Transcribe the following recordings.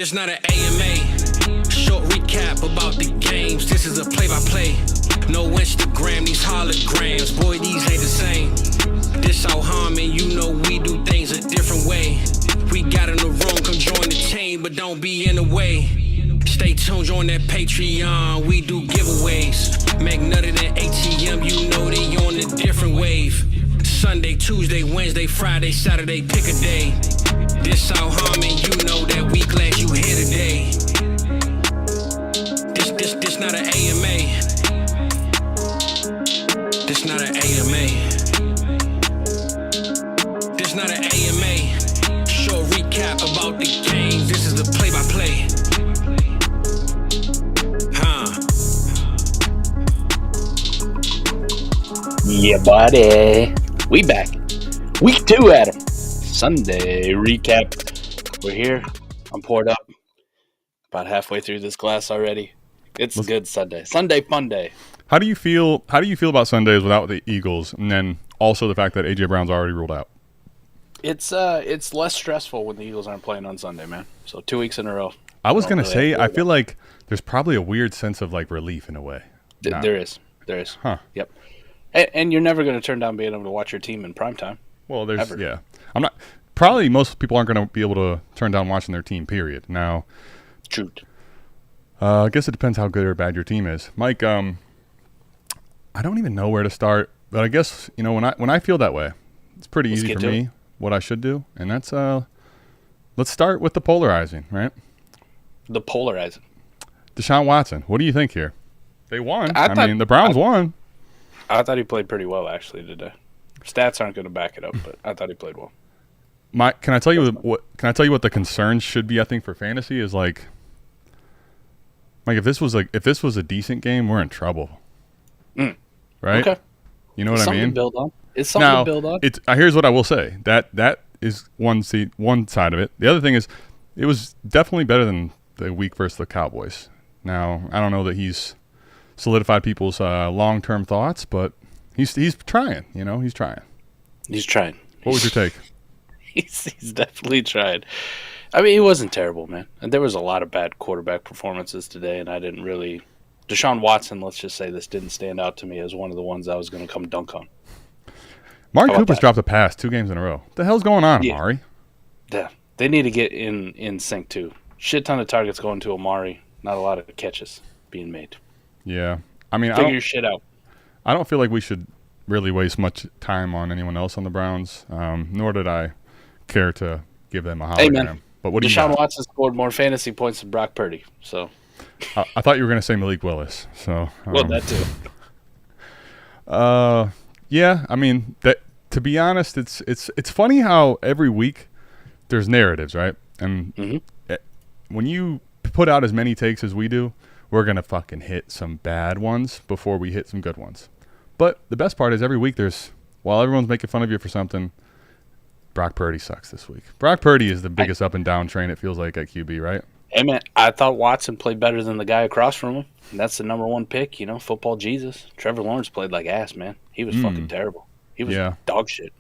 It's not an AMA, short recap about the games. This is a play-by-play. No Instagram, these holograms. Boy, these ain't the same. This out Harmon, you know we do things a different way. We got in the room, come join the team, but don't be in the way. Stay tuned, join that Patreon, we do giveaways. Magnetic and ATM, you know they on a different wave. Sunday, Tuesday, Wednesday, Friday, Saturday, pick a day. This out Harmon, you know that we glad you here today. This not an AMA. This not an AMA. This not an AMA. Short recap about the game. This is the play-by-play. Yeah, buddy. We back. Week 2, Adam. Sunday recap. We're here. I'm poured up. About halfway through this glass already. It's a good Sunday. Sunday fun day. How do you feel about Sundays without the Eagles, and then also the fact that AJ Brown's already ruled out? It's less stressful when the Eagles aren't playing on Sunday, man. So 2 weeks in a row. I was gonna say I feel like there's probably a weird sense of like relief in a way. There is. Huh. Yep. And you're never going to turn down being able to watch your team in primetime. Well, I'm not. Probably most people aren't going to be able to turn down watching their team. Period. Now, true. I guess it depends how good or bad your team is, Mike. I don't even know where to start, but I guess when I feel that way, it's pretty easy for me what I should do, and that's let's start with the polarizing, right? The polarizing. Deshaun Watson. What do you think here? They won. I mean, the Browns won. I thought he played pretty well actually today. Stats aren't going to back it up, but I thought he played well. Can I tell you what the concern should be? I think for fantasy is like if this was a decent game, we're in trouble, right? Okay. You know what I mean? It's something to build on. Here's what I will say. That is one side of it. The other thing is, it was definitely better than the week versus the Cowboys. Now I don't know that he's solidified people's long-term thoughts, but he's trying. He's trying. He's trying. What was your take? He's definitely tried. I mean, he wasn't terrible, man. And there was a lot of bad quarterback performances today, and I didn't really. Deshaun Watson, let's just say this didn't stand out to me as one of the ones I was going to come dunk on. Mari Cooper's dropped a pass 2 games in a row. What the hell's going on, Amari? Yeah, they need to get in sync too. Shit ton of targets going to Amari. Not a lot of catches being made. Yeah, I mean, figure your shit out. I don't feel like we should really waste much time on anyone else on the Browns. Nor did I care to give them a hologram. Hey, man. But what do you Deshaun Watson scored more fantasy points than Brock Purdy. So I thought you were going to say Malik Willis. So well, that too. Yeah. I mean, to be honest, it's funny how every week there's narratives, right? And when you put out as many takes as we do, we're going to fucking hit some bad ones before we hit some good ones. But the best part is every week while everyone's making fun of you for something, Brock Purdy sucks this week. Brock Purdy is the biggest up and down train, it feels like, at QB, right? Hey, man, I thought Watson played better than the guy across from him. And that's the number 1 pick, football Jesus. Trevor Lawrence played like ass, man. He was fucking terrible. He was dog shit.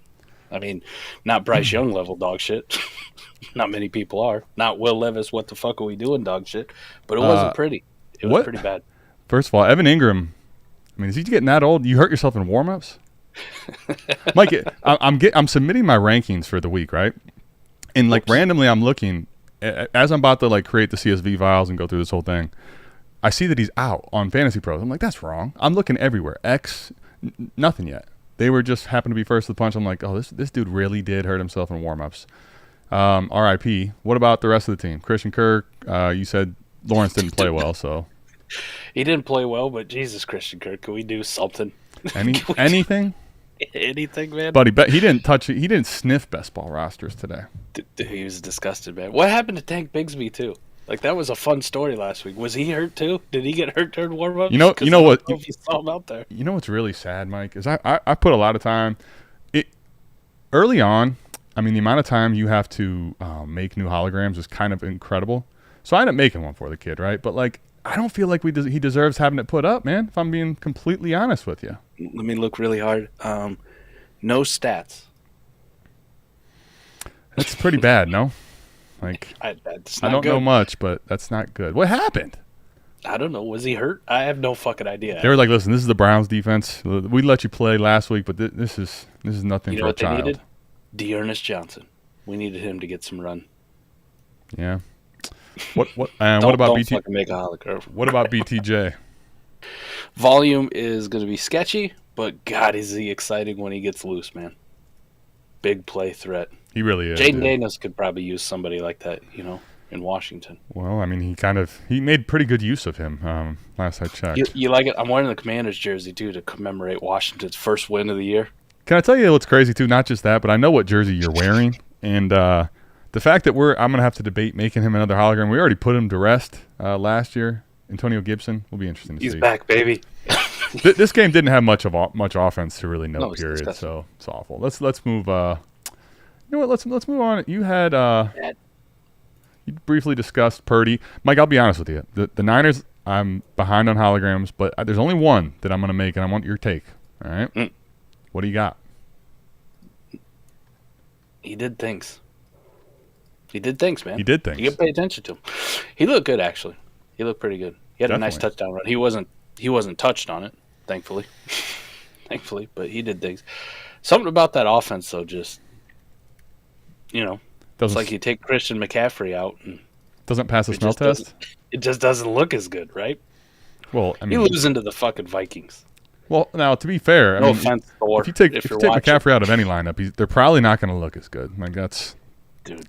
I mean, not Bryce Young level dog shit. Not many people are. Not Will Levis, what the fuck are we doing dog shit. But it wasn't pretty. It was pretty bad. First of all, Evan Ingram, I mean, is he getting that old? You hurt yourself in warm-ups? Mike, I'm submitting my rankings for the week, right? And randomly I'm looking, as I'm about to create the CSV files and go through this whole thing, I see that he's out on Fantasy Pros. I'm like, that's wrong. I'm looking everywhere. Nothing yet. They were just happened to be first to the punch. I'm like, oh, this dude really did hurt himself in warm-ups. RIP. What about the rest of the team? Christian Kirk, you said Lawrence didn't play well, so. He didn't play well, but Jesus, Christian Kirk, can we do something? Anything? Anything, man? Buddy, he didn't touch it. He didn't sniff best ball rosters today. He was disgusted, man. What happened to Tank Bigsby, too? That was a fun story last week. Was he hurt, too? Did he get hurt during warm-ups? You know what? If you saw him out there. You know what's really sad, Mike, is I put a lot of time. Early on, I mean, the amount of time you have to make new holograms is kind of incredible. So I ended up making one for the kid, right? But, I don't feel like he deserves having it put up, man, if I'm being completely honest with you. Let me look really hard. No stats. That's pretty bad, no? Like, I don't know much, but that's not good. What happened? I don't know. Was he hurt? I have no fucking idea. They were like, "Listen, this is the Browns defense. We let you play last week, but this is nothing for a child." They needed? D'Ernest Johnson. We needed him to get some run. Yeah. What about BT? Fucking make a hologram. What about BTJ? Volume is going to be sketchy, but God, is he exciting when he gets loose, man. Big play threat. He really is. Jaden Daniels could probably use somebody like that, in Washington. Well, I mean, he made pretty good use of him last I checked. You like it? I'm wearing the Commanders jersey, too, to commemorate Washington's first win of the year. Can I tell you what's crazy, too? Not just that, but I know what jersey you're wearing. And the fact that I'm going to have to debate making him another hologram. We already put him to rest last year. Antonio Gibson will be interesting to see. He's back, baby. This game didn't have much offense to really note, period. So it's awful. Let's move. You know what? Let's move on. You had you briefly discussed Purdy. Mike, I'll be honest with you. The Niners, I'm behind on holograms, but there's only one that I'm going to make, and I want your take. All right. What do you got? He did things. He did things, man. He did things. You got to pay attention to him. He looked good, actually. He looked pretty good. He had a nice touchdown run. He wasn't touched on it, thankfully. Thankfully, but he did things. Something about that offense, though, just, it's like you take Christian McCaffrey out. And doesn't pass a smell test? It just doesn't look as good, right? Well, I mean, you lose into the fucking Vikings. Well, now, to be fair, no offense, Thor, if you take McCaffrey out of any lineup, they're probably not going to look as good. Like, that's... Dude.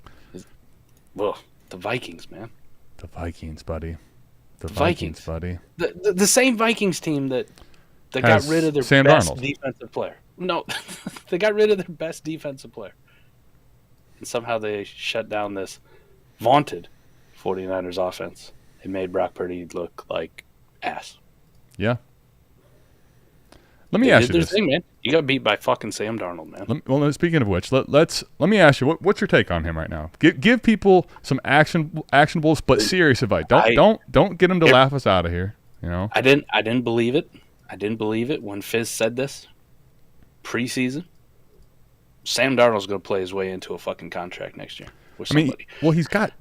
Well, the Vikings, man. The Vikings, buddy. The Vikings, buddy. The same Vikings team that got rid of their best defensive player. No, they got rid of their best defensive player. And somehow they shut down this vaunted 49ers offense. It made Brock Purdy look like ass. Yeah. Let me ask you this. Thing, man. You got beat by fucking Sam Darnold, man. Well, speaking of which, let me ask you, what's your take on him right now? Give people some actionables but serious advice. Don't get them to laugh us out of here. I didn't believe it. I didn't believe it when Fizz said this preseason. Sam Darnold's going to play his way into a fucking contract next year with somebody. He's got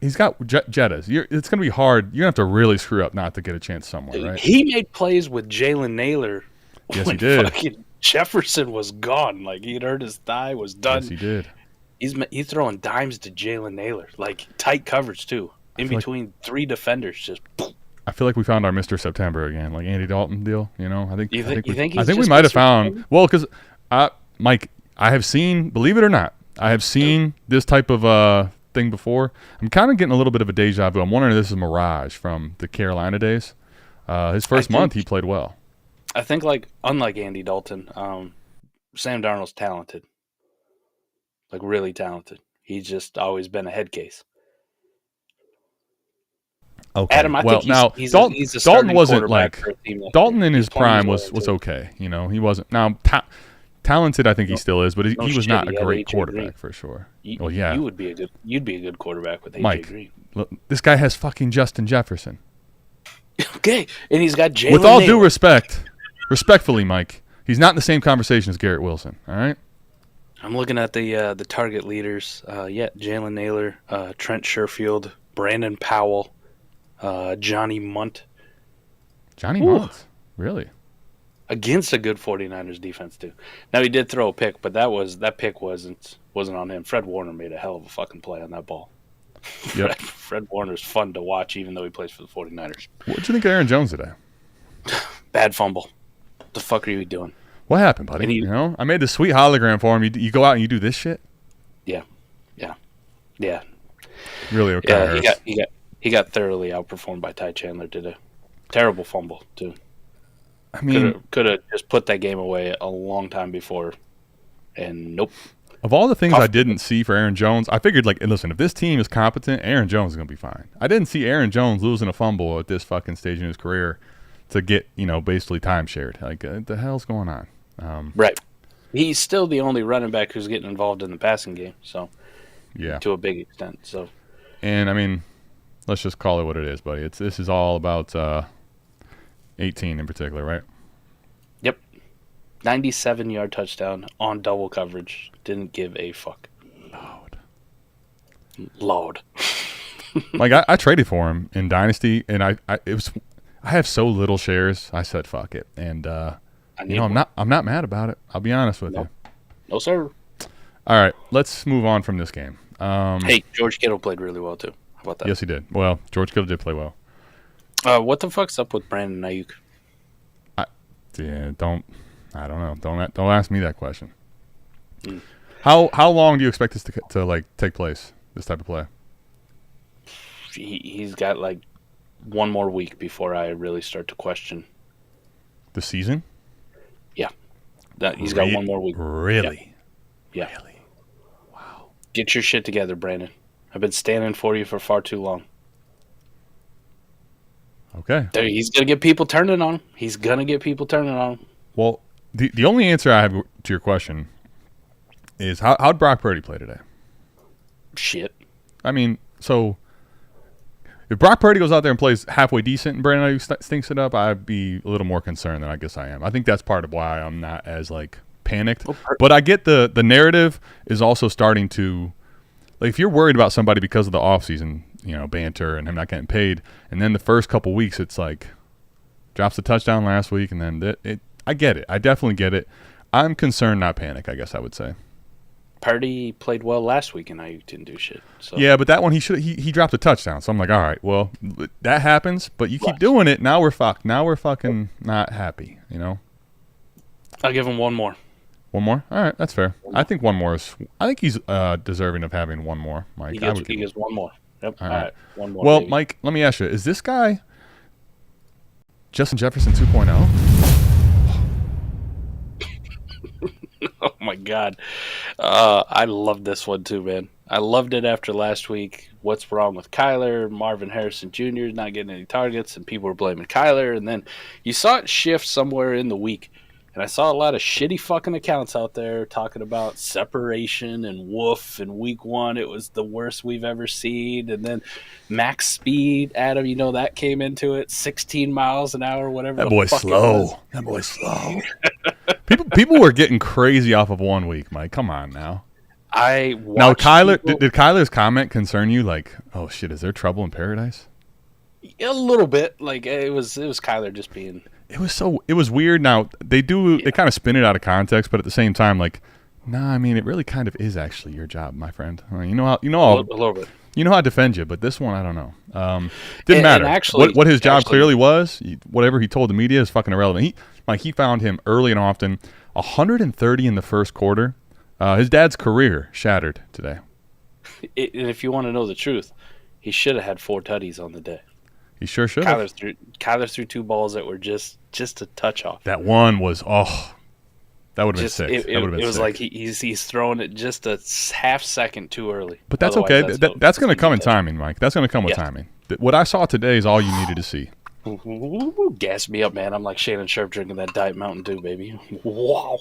he's got Jettas. It's going to be hard. You're going to have to really screw up not to get a chance somewhere, right? He made plays with Jalen Naylor. Yes, he did. Fucking Jefferson was gone. Like, he'd hurt his thigh, was done. Yes, he did. He's throwing dimes to Jalen Naylor. Like, tight coverage, too. In between three defenders, just... I feel like we found our Mr. September again, like Andy Dalton deal, I think we might have found... Well, because, Mike, I have seen, believe it or not, I have seen this type of thing before. I'm kind of getting a little bit of a deja vu. I'm wondering if this is a mirage from the Carolina days. His first month, he played well. I think, unlike Andy Dalton, Sam Darnold's talented. Like, really talented. He's just always been a head case. Okay. Adam, I think he's a Dalton wasn't like Dalton in his prime was okay. He wasn't now talented. I think he still is, but he was not a great quarterback for sure. Well, yeah, you'd be a good quarterback with AJ Mike, Green. Look, this guy has fucking Justin Jefferson. Okay, and he's got Jalen. With all due respect. Respectfully, Mike, he's not in the same conversation as Garrett Wilson. All right. I'm looking at the target leaders. Jalen Naylor, Trent Sherfield, Brandon Powell, Johnny Munt. Johnny Munt, really? Against a good 49ers defense too. Now he did throw a pick, but that pick wasn't on him. Fred Warner made a hell of a fucking play on that ball. Yep. Fred Warner's fun to watch, even though he plays for the 49ers. What did you think of Aaron Jones today? Bad fumble. What the fuck are you doing? What happened, buddy? I made this sweet hologram for him. You go out and you do this shit? Yeah. Really? Okay. Yeah, he got thoroughly outperformed by Ty Chandler. Did a terrible fumble too. I mean, could have just put that game away a long time before, and nope. Of all the things I didn't see for Aaron Jones, I figured, listen, if this team is competent, Aaron Jones is going to be fine. I didn't see Aaron Jones losing a fumble at this fucking stage in his career to get, basically time shared. Like, the hell's going on? Right. He's still the only running back who's getting involved in the passing game, so yeah, to a big extent. So, and I mean, let's just call it what it is, buddy. This is all about 18 in particular, right? Yep. 97-yard touchdown on double coverage. Didn't give a fuck. Lord. Like I traded for him in Dynasty, and I have so little shares. I said fuck it, and I'm not mad about it. I'll be honest with you. No sir. All right, let's move on from this game. Hey, George Kittle played really well too. How about that? Yes, he did. Well, George Kittle did play well. What the fuck's up with Brandon Aiyuk? I don't know. Don't ask me that question. How long do you expect this to like take place? This type of play? He's got like one more week before I really start to question the season. Yeah, he's got one more week. Really? Yeah. Really? Wow. Get your shit together, Brandon. I've been standing for you for far too long. Okay. He's gonna get people turning on him. Well, the only answer I have to your question is how'd Brock Purdy play today? Shit. I mean, so if Brock Purdy goes out there and plays halfway decent and Brandon Aiyuk stinks it up, I'd be a little more concerned than I guess I am. I think that's part of why I'm not as like panicked. But I get the narrative is also starting to, like, if you're worried about somebody because of the offseason, banter and him not getting paid, and then the first couple weeks it's like drops the touchdown last week, and then I get it. I definitely get it. I'm concerned, not panic, I guess I would say. Purdy played well last week, and Aiyuk didn't do shit. So. Yeah, but that one he dropped a touchdown. So I'm like, all right, well, that happens, but you keep doing it. Now we're fucked. Now we're fucking not happy, I'll give him one more. One more? All right, that's fair. I think one more is. I think he's deserving of having one more, Mike. He gets one more. Yep. All right. One more. Well, baby. Mike, let me ask you: is this guy Justin Jefferson 2.0? Oh my God, I love this one too, man. I loved it after last week. What's wrong with Kyler? Marvin Harrison Jr. is not getting any targets, and people were blaming Kyler. And then you saw it shift somewhere in the week. And I saw a lot of shitty fucking accounts out there talking about separation and woof in week 1. It was the worst we've ever seen. And then max speed, Adam, that came into it. 16 miles an hour, whatever. That boy's slow. That boy's slow. People were getting crazy off of 1 week, Mike. Come on now. Now, Kyler, did Kyler's comment concern you? Like, oh shit, is there trouble in paradise? A little bit. Like it was Kyler just being. It was weird. Now they kind of spin it out of context, but at the same time, like, nah, I mean, it really kind of is actually your job, my friend. A little bit. You know how I defend you, but this one, I don't know. Didn't matter. Actually, what his job clearly was, whatever he told the media is fucking irrelevant. He found him early and often, 130 in the first quarter. His dad's career shattered today. And if you want to know the truth, he should have had 4 tutties on the day. He sure should have. Kyler threw 2 balls that were just a touch off. That one was, that would have been sick. It was like he's throwing it just a half second too early. But that's okay. That's going to come in timing, Mike. That's going to come with timing. What I saw today is all you needed to see. Gas me up, man. I'm like Shannon Sharp drinking that Diet Mountain Dew, baby. Wow.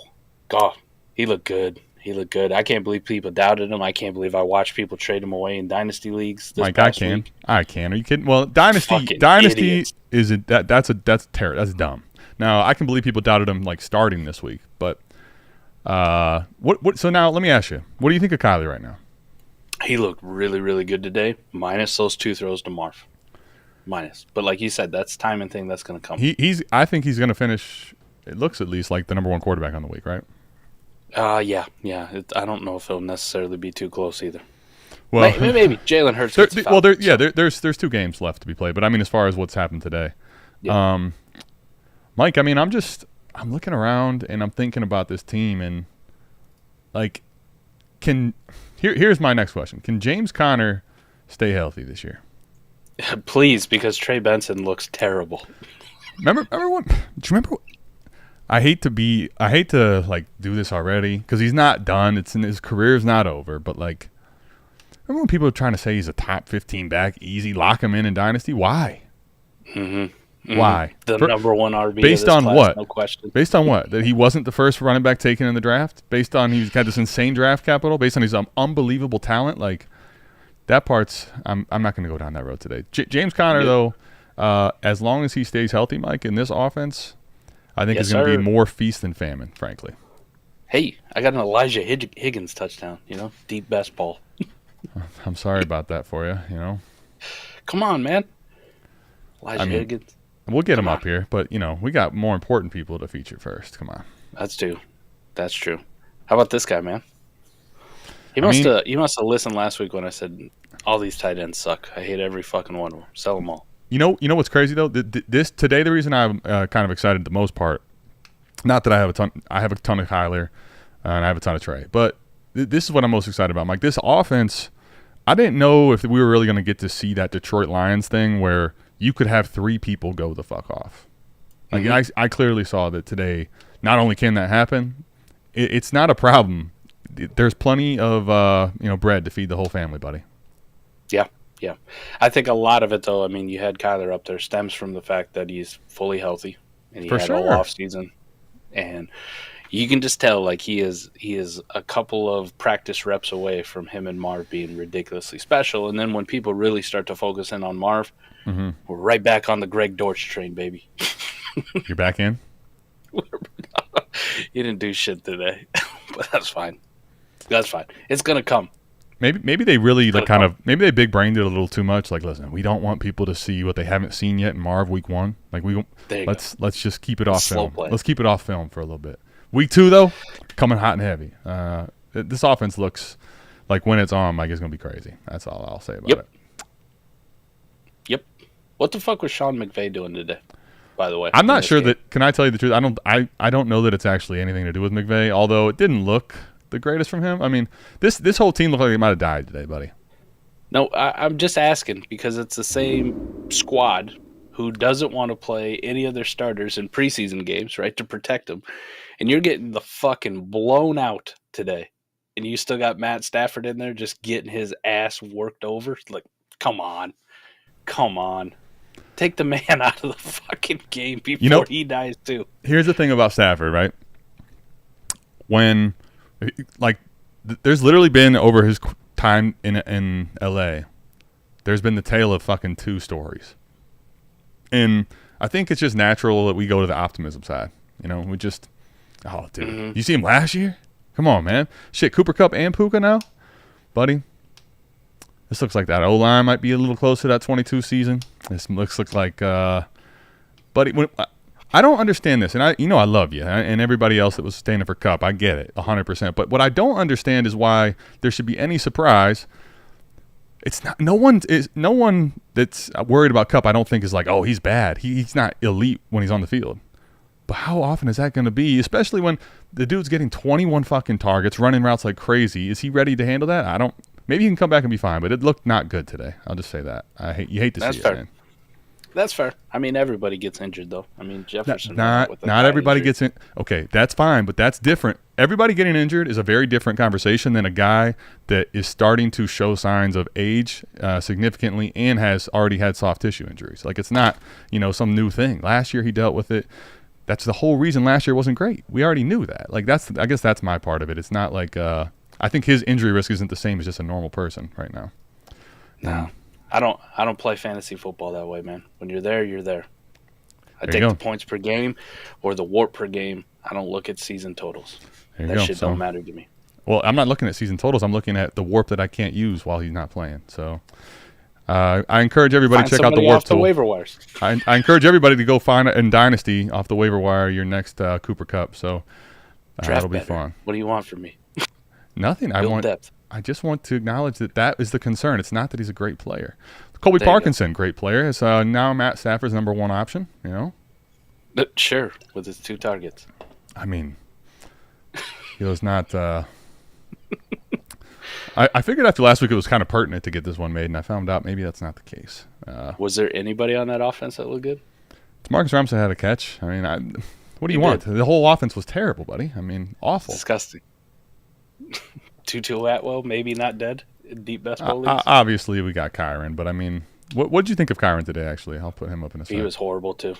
God, he looked good. I can't believe people doubted him. I can't believe I watched people trade him away in dynasty leagues. Mike, I can. Are you kidding? Well, dynasty idiots. that's terrible. That's dumb. Now I can believe people doubted him like starting this week, but what? So now let me ask you, what do you think of Kyler right now? He looked really, really good today. Minus those 2 throws to Marv. But like you said, that's timing thing that's going to come. I think he's going to finish. It looks at least like the number 1 quarterback on the week, right? Yeah. I don't know if it'll necessarily be too close either. Well, maybe Jalen Hurts. There's 2 games left to be played, but I mean, as far as what's happened today, Mike, I mean, I'm looking around and I'm thinking about this team and like, here's my next question: can James Conner stay healthy this year? Please, because Trey Benson looks terrible. Remember what? Do you remember what? I hate to like do this already because he's not done. His career's not over. But like, remember when people were trying to say he's a top 15 back, easy, lock him in Dynasty? Why? Mm-hmm. Why? The number 1 RB based on class, what? No question. Based on what? That he wasn't the first running back taken in the draft? Based on he's got this insane draft capital? Based on his unbelievable talent? Like that part's I'm not going to go down that road today. James Conner though, as long as he stays healthy, Mike, in this offense. I think it's going to be more feast than famine, frankly. Hey, I got an Elijah Higgins touchdown, deep best ball. I'm sorry about that for you. You know. Come on, man. Elijah Higgins. We'll get him up here, but we got more important people to feature first. Come on. That's true. How about this guy, man? He must have listened last week when I said all these tight ends suck. I hate every fucking one of them. Sell them all. You know what's crazy though? Today, the reason I'm kind of excited the most part, not that I have a ton of Kyler, and I have a ton of Trey, but this is what I'm most excited about. Like this offense, I didn't know if we were really going to get to see that Detroit Lions thing where you could have 3 people go the fuck off. Like I clearly saw that today. Not only can that happen, it's not a problem. There's plenty of bread to feed the whole family, buddy. Yeah. I think a lot of it, though, I mean, you had Kyler up there, stems from the fact that he's fully healthy and he had all off season, and you can just tell like he is a couple of practice reps away from him and Marv being ridiculously special. And then when people really start to focus in on Marv, we're right back on the Greg Dortch train, baby. You're back in? You didn't do shit today, but that's fine. It's gonna come. Maybe they really maybe they big brained it a little too much. Like, listen, we don't want people to see what they haven't seen yet in Marv week 1. Like let's just keep it off film. Let's keep it off film for a little bit. Week 2 though, coming hot and heavy. This offense looks like when it's on, like it's gonna be crazy. That's all I'll say about it. Yep. What the fuck was Sean McVay doing today? By the way, I'm not sure that. Can I tell you the truth? I don't know that it's actually anything to do with McVay. Although it didn't look the greatest from him. I mean, this whole team looked like they might have died today, buddy. No, I'm just asking because it's the same squad who doesn't want to play any of their starters in preseason games, right, to protect them, and you're getting the fucking blown out today, and you still got Matt Stafford in there just getting his ass worked over. Like, come on. Take the man out of the fucking game before he dies too. Here's the thing about Stafford, right? When, there's literally been over his time in LA, there's been the tale of fucking 2 stories, and I think it's just natural that we go to the optimism side. We just, dude, you see him last year? Come on, man. Shit, Cooper Kupp and Puka now, buddy. This looks like that O-line might be a little close to that 22 season. This looks like, buddy. I don't understand this, and I love you and everybody else that was standing for Kupp. I get it, 100%. But what I don't understand is why there should be any surprise. It's not. No one that's worried about Kupp. I don't think is like, oh, he's bad. He's not elite when he's on the field. But how often is that going to be? Especially when the dude's getting 21 fucking targets, running routes like crazy. Is he ready to handle that? I don't. Maybe he can come back and be fine, but it looked not good today. I'll just say that. You hate to see it, man. That's fair. I mean, everybody gets injured, though. I mean, Jefferson. Not everybody gets in. Okay, that's fine, but that's different. Everybody getting injured is a very different conversation than a guy that is starting to show signs of age significantly and has already had soft tissue injuries. Like, it's not, some new thing. Last year he dealt with it. That's the whole reason last year wasn't great. We already knew that. Like, I guess that's my part of it. It's not like I think his injury risk isn't the same as just a normal person right now. No. I don't play fantasy football that way, man. When you're there, you're there. I take the points per game or the WARP per game. I don't look at season totals. That shit don't matter to me. Well, I'm not looking at season totals. I'm looking at the WARP that I can't use while he's not playing. So I encourage everybody to check out the WARP tool. The waiver wires. I encourage everybody to go find in Dynasty off the waiver wire your next Cooper Kupp. So that'll be fun. What do you want from me? Nothing. I just want to acknowledge that is the concern. It's not that he's a great player. Colby Parkinson, great player. Is now Matt Stafford's number 1 option. Sure, with his 2 targets. I mean, he was not. I figured after last week it was kind of pertinent to get this one made, and I found out maybe that's not the case. Was there anybody on that offense that looked good? Marcus Ramsey had a catch. I mean, what do you want? The whole offense was terrible, buddy. I mean, awful. Disgusting. Tutu Atwell, maybe not dead in deep best ball leagues. Obviously, we got Kyron, but I mean, what did you think of Kyron today? Actually, I'll put him up in a second. He was horrible too.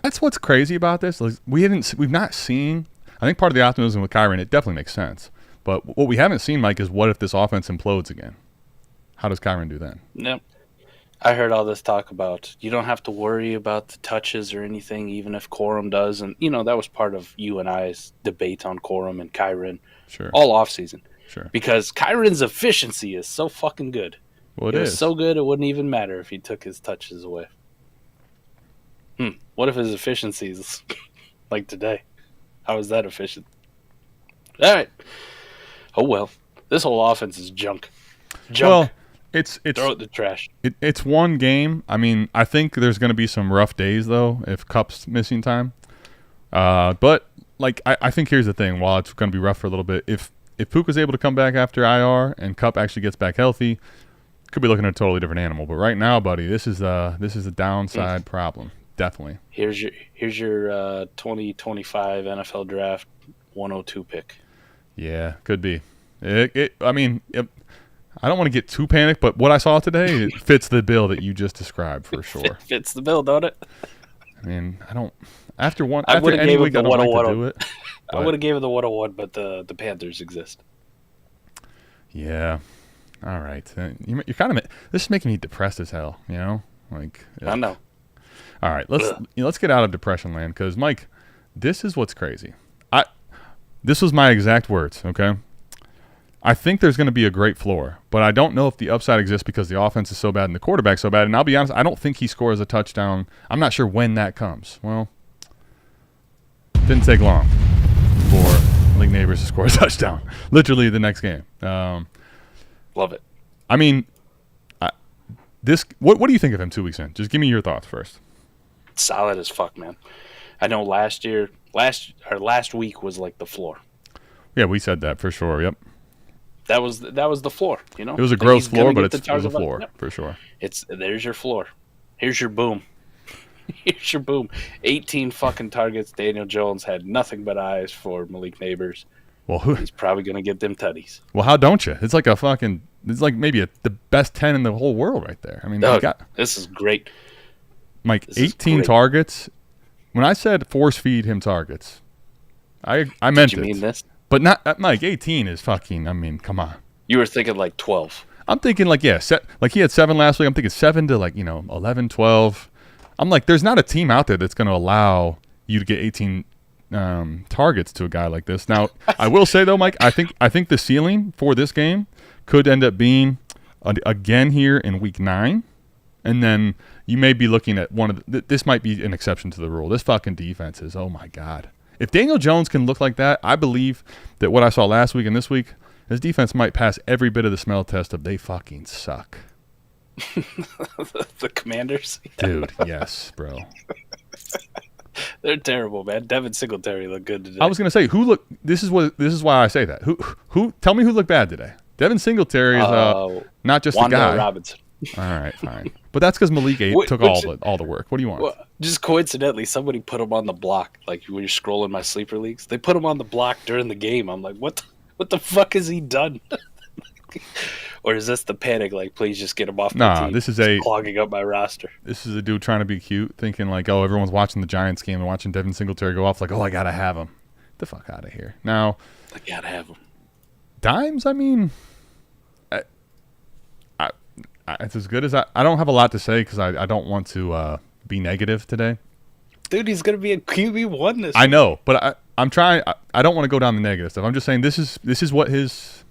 That's what's crazy about this. Like, we've not seen. I think part of the optimism with Kyron, it definitely makes sense. But what we haven't seen, Mike, is what if this offense implodes again? How does Kyron do then? Yep. I heard all this talk about you don't have to worry about the touches or anything, even if Corum does. And, that was part of you and I's debate on Corum and Kyron all offseason. Sure. Because Kyron's efficiency is so fucking good. Well, it was is so good it wouldn't even matter if he took his touches away. What if his efficiency is like today? How is that efficient? All right. Oh well. This whole offense is junk. Well, it's throw it in the trash. It's one game. I mean, I think there's going to be some rough days though if Kupp's missing time. But like I think here's the thing. While it's going to be rough for a little bit, if Puka's able to come back after IR and Kupp actually gets back healthy, could be looking at a totally different animal. But right now, buddy, this is a downside problem. Definitely. Here's your 2025 NFL Draft 102 pick. Yeah, could be. I mean, I don't want to get too panicked, but what I saw today it fits the bill that you just described for sure. Fits the bill, don't it? I mean, I don't. After any week, I don't like to do it. I would have gave it the 101, but the Panthers exist. Yeah. All right. You're kind of. This is making me depressed as hell. You know, like. I know. All right, let's get out of depression land because Mike, this is what's crazy. This was my exact words. Okay, I think there's going to be a great floor, but I don't know if the upside exists because the offense is so bad and the quarterback's so bad. And I'll be honest, I don't think he scores a touchdown. I'm not sure when that comes. Well, didn't take long for Malik Nabers to score a touchdown. Literally the next game. Love it. I mean, what do you think of him 2 weeks in? Just give me your thoughts first. Solid as fuck, man. I know last week was like the floor. Yeah, we said that for sure. Yep. That was the floor. You know, it was a gross floor, but it was a floor for sure. There's your floor. Here's your boom. Here's your boom. 18 fucking targets. Daniel Jones had nothing but eyes for Malik Nabers. Well, he's probably gonna get them tutties. Well, how don't you? It's like it's like maybe the best 10 in the whole world right there. I mean, this is great. Mike, 18 targets. When I said force feed him targets, I meant it. Did you mean this? But not Mike. 18 is fucking. I mean, come on. You were thinking like 12. I'm thinking like he had 7 last week. I'm thinking 7 to 11, 12. I'm like, there's not a team out there that's going to allow you to get 18 targets to a guy like this. Now, I will say though, Mike, I think the ceiling for this game could end up being again here in week 9. And then you may be looking at this might be an exception to the rule. This fucking defense is, oh my God. If Daniel Jones can look like that, I believe that what I saw last week and this week, his defense might pass every bit of the smell test of they fucking suck. The Commanders? Dude, yes, bro. They're terrible, man. Devin Singletary looked good today. I was gonna say this is why I say that. Who tell me who looked bad today? Devin Singletary is not just a guy. Robinson. All right, fine. But that's because Malik took all the work. What do you want? Well, just coincidentally, somebody put him on the block. Like when you're scrolling my sleeper leagues, they put him on the block during the game. I'm like, what the fuck has he done? Or is this the panic? Like, please just get him off my team. This is clogging up my roster. This is a dude trying to be cute, thinking like, oh, everyone's watching the Giants game and watching Devin Singletary go off. Like, oh, I gotta have him. Get the fuck out of here. Now, I gotta have him. Dimes. I mean, it's as good as I don't have a lot to say because I don't want to be negative today. Dude, he's gonna be a QB1 this. I know, but I'm trying. I don't want to go down the negative stuff. I'm just saying this is what his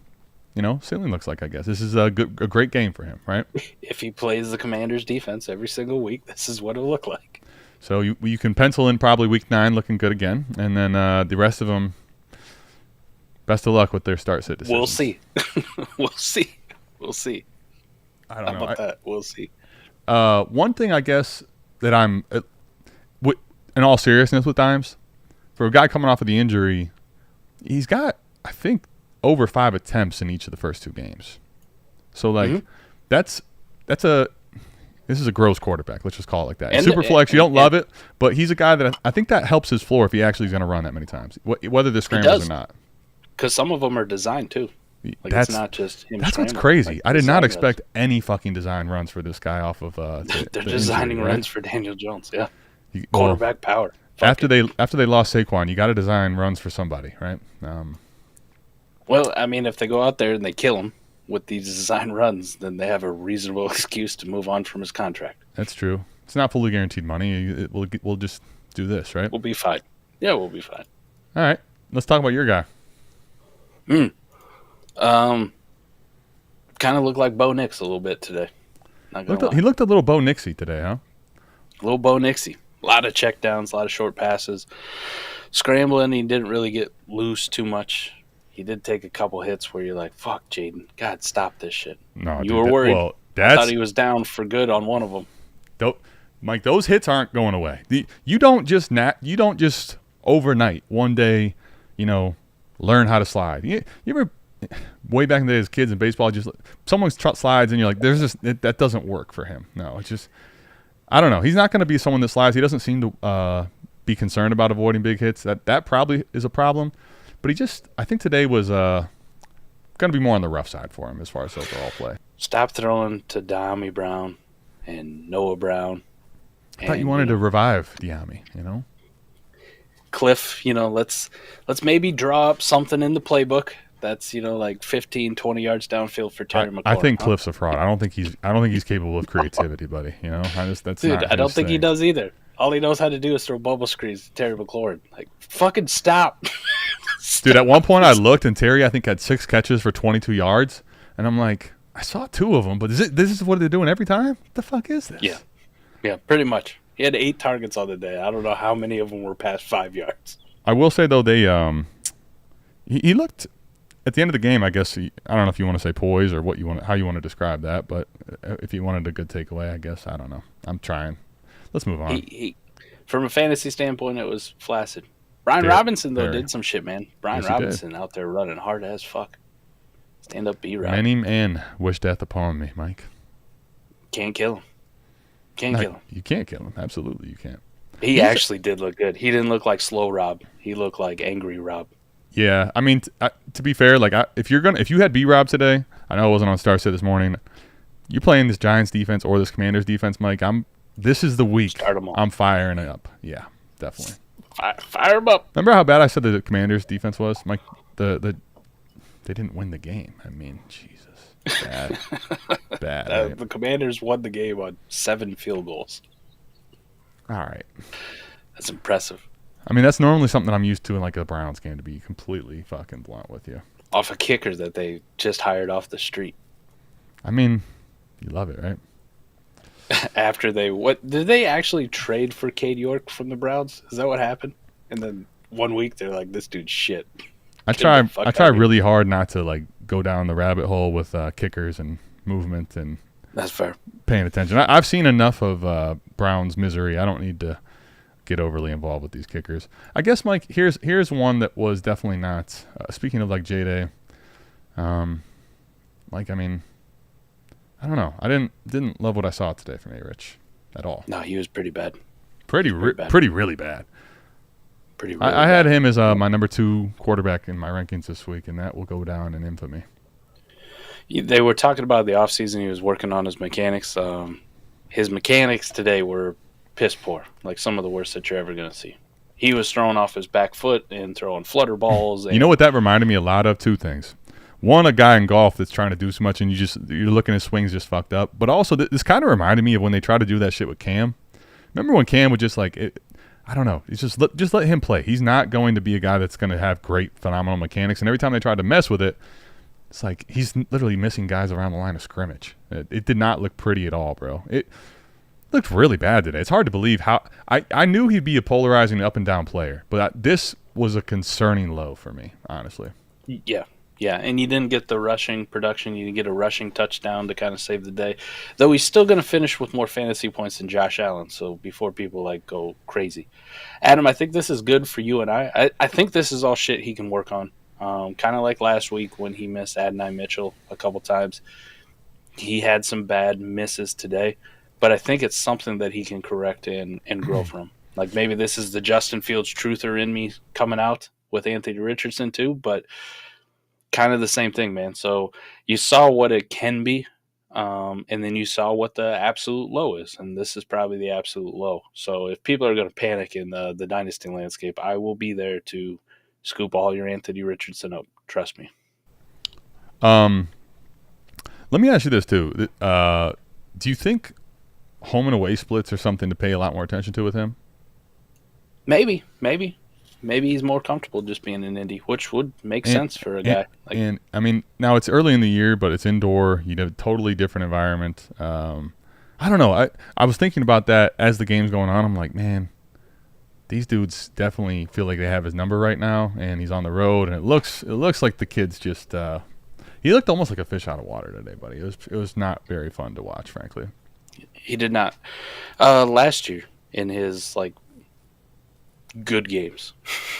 ceiling looks like. I guess this is a great game for him, right? If he plays the Commanders' defense every single week, this is what it'll look like. So you can pencil in probably week 9 looking good again, and then the rest of them. Best of luck with their start-sit decisions. We'll see. We'll see. I don't know. How about that? We'll see. One thing I guess that I'm, in all seriousness with Dimes, for a guy coming off of the injury, he's got, I think, over 5 attempts in each of the first 2 games. So, like, this is a gross quarterback. Let's just call it like that. Superflex, you don't love it, but he's a guy that I think that helps his floor if he actually is going to run that many times, whether they're scrambles or not. Because some of them are designed, too. Like it's not just him. That's what's crazy. Like I did not expect any fucking design runs for this guy off of. They're designing runs for Daniel Jones. Yeah, quarterback power. After they lost Saquon, you got to design runs for somebody, right? Well, I mean, if they go out there and they kill him with these design runs, then they have a reasonable excuse to move on from his contract. That's true. It's not fully guaranteed money. We'll just do this, right? We'll be fine. Yeah, we'll be fine. All right, let's talk about your guy. Kind of looked like Bo Nix a little bit today. He looked a little Bo Nixy today, huh? A little Bo Nixy. A lot of checkdowns, a lot of short passes. Scrambling, he didn't really get loose too much. He did take a couple hits where you're like, fuck, Jaden. God, stop this shit. No, you were worried. Well, I thought he was down for good on one of them. Mike, those hits aren't going away. You don't just overnight, one day, learn how to slide. You ever, way back in the day as kids in baseball, just someone slides and you're like, that doesn't work for him. No, it's just, I don't know. He's not going to be someone that slides. He doesn't seem to be concerned about avoiding big hits. That probably is a problem. But I think today was going to be more on the rough side for him as far as overall play. Stop throwing to Diami Brown and Noah Brown. I thought you wanted to revive Diami, Cliff, let's maybe draw up something in the playbook that's, like 15, 20 yards downfield for Terry McLaurin. I think Cliff's a fraud. I don't think he's capable of creativity, buddy. I don't think he does either. All he knows how to do is throw bubble screens to Terry McLaurin. Like, fucking stop. Dude, at one point I looked and Terry, I think, had 6 catches for 22 yards. And I'm like, I saw 2 of them, but this is what they're doing every time? What the fuck is this? Yeah, pretty much. He had 8 targets on the day. I don't know how many of them were past 5 yards. I will say, though, he looked, at the end of the game, I guess, I don't know if you want to say poise or how you want to describe that, but if you wanted a good takeaway, I guess, I don't know. I'm trying. Let's move on. From a fantasy standpoint, it was flaccid. Brian Robinson, though, did some shit, man. Brian Robinson out there running hard as fuck. Stand up, B-Rob. Many men wish death upon me, Mike. Can't kill him. Kill him. You can't kill him. Absolutely, you can't. He actually did look good. He didn't look like slow Rob. He looked like angry Rob. Yeah, I mean, to be fair, like if you had B-Rob today, I know it wasn't on Star Sit this morning. You playing this Giants defense or this Commanders defense, Mike? This is the week. Start them all. I'm firing it up. Yeah, definitely. Fire them up. Remember how bad I said the Commanders defense was, Mike? They didn't win the game. I mean, Jesus, bad. Right? The Commanders won the game on 7 field goals. All right. That's impressive. I mean, that's normally something I'm used to in like a Browns game, to be completely fucking blunt with you. Off a kicker that they just hired off the street. I mean, you love it, right? After did they actually trade for Cade York from the Browns? Is that what happened? And then 1 week they're like, this dude's shit. I try really hard not to like go down the rabbit hole with kickers and movement and that's fair. Paying attention. I've seen enough of Browns misery. I don't need to get overly involved with these kickers. I guess, Mike, here's one that was definitely not. Speaking of like J-Day, Mike, I mean, I don't know. I didn't love what I saw today from A-Rich at all. No, he was pretty bad. Pretty really bad. Pretty really bad. I had him as my number 2 quarterback in my rankings this week, and that will go down in infamy. They were talking about the offseason. He was working on his mechanics. His mechanics today were piss poor, like some of the worst that you're ever going to see. He was throwing off his back foot and throwing flutter balls. You know what that reminded me a lot of? 2 things. One, a guy in golf that's trying to do so much and you're looking at his swings just fucked up. But also, this kind of reminded me of when they tried to do that shit with Cam. Remember when Cam would just like, I don't know, it's just let him play. He's not going to be a guy that's going to have great, phenomenal mechanics. And every time they tried to mess with it, it's like he's literally missing guys around the line of scrimmage. It did not look pretty at all, bro. It looked really bad today. It's hard to believe how I knew he'd be a polarizing up and down player, but this was a concerning low for me, honestly. Yeah, and you didn't get the rushing production. You didn't get a rushing touchdown to kind of save the day. Though he's still going to finish with more fantasy points than Josh Allen, so before people like go crazy. Adam, I think this is good for you and I. I think this is all shit he can work on. Kind of like last week when he missed Adonai Mitchell a couple times. He had some bad misses today, but I think it's something that he can correct and grow from. Like maybe this is the Justin Fields truther in me coming out with Anthony Richardson too, but kind of the same thing, man. So you saw what it can be, and then you saw what the absolute low is, and this is probably the absolute low. So if people are going to panic in the dynasty landscape, I will be there to scoop all your Anthony Richardson up. Trust me. Let me ask you this too. Do you think home and away splits are something to pay a lot more attention to with him? Maybe. maybe he's more comfortable just being in Indy, which would make sense for a guy. And I mean, now it's early in the year, but it's indoor. You have a totally different environment. I don't know. I was thinking about that as the game's going on. I'm like, man, these dudes definitely feel like they have his number right now, and he's on the road, and it looks like the kid's just he looked almost like a fish out of water today, buddy. It was not very fun to watch, frankly. He did not. Last year in his good games,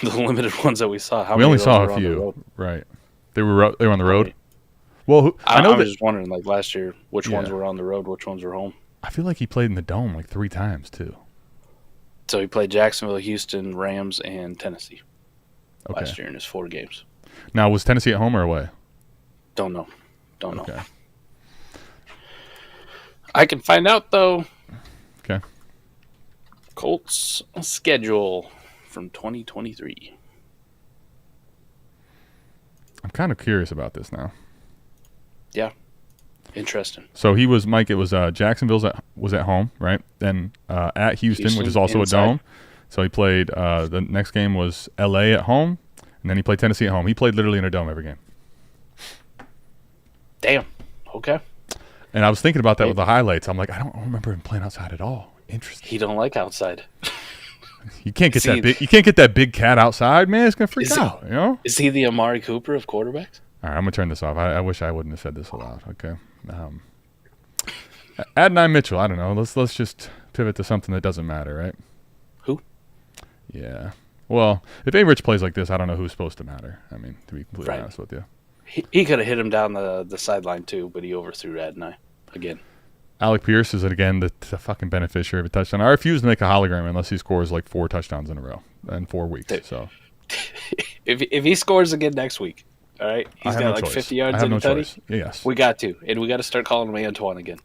the limited ones that we saw. We only saw a few, right? They were on the road. Well, I was just wondering, last year, which ones were on the road, which ones were home. I feel like he played in the Dome 3 times too. So he played Jacksonville, Houston, Rams, and Tennessee last year in his 4 games. Now, was Tennessee at home or away? Don't know. I can find out, though. Okay. Colts schedule from 2023. I'm kind of curious about this now. Yeah. Interesting. So he was, Mike, it was Jacksonville was at home, right? Then at Houston, which is also inside. A dome. So he played, the next game was L.A. at home, and then he played Tennessee at home. He played literally in a dome every game. Damn. Okay. And I was thinking about that with the highlights. I'm like, I don't remember him playing outside at all. Interesting. He don't like outside. You can't get that big. You can't get that big cat outside, man. It's gonna freak out. You know. Is he the Amari Cooper of quarterbacks? All right, I'm gonna turn this off. I wish I wouldn't have said this aloud. Okay. Adonai Mitchell. I don't know. Let's just pivot to something that doesn't matter, right? Who? Yeah. Well, if A. Rich plays like this, I don't know who's supposed to matter. I mean, to be completely honest with you. He could have hit him down the sideline too, but he overthrew Adonai again. Alec Pierce is again the fucking beneficiary of a touchdown. I refuse to make a hologram unless he scores 4 touchdowns in a row in 4 weeks. So, if he scores again next week, all right, he's got 50 yards in the tutty. Yes, we got to, and we got to start calling him Antoine again.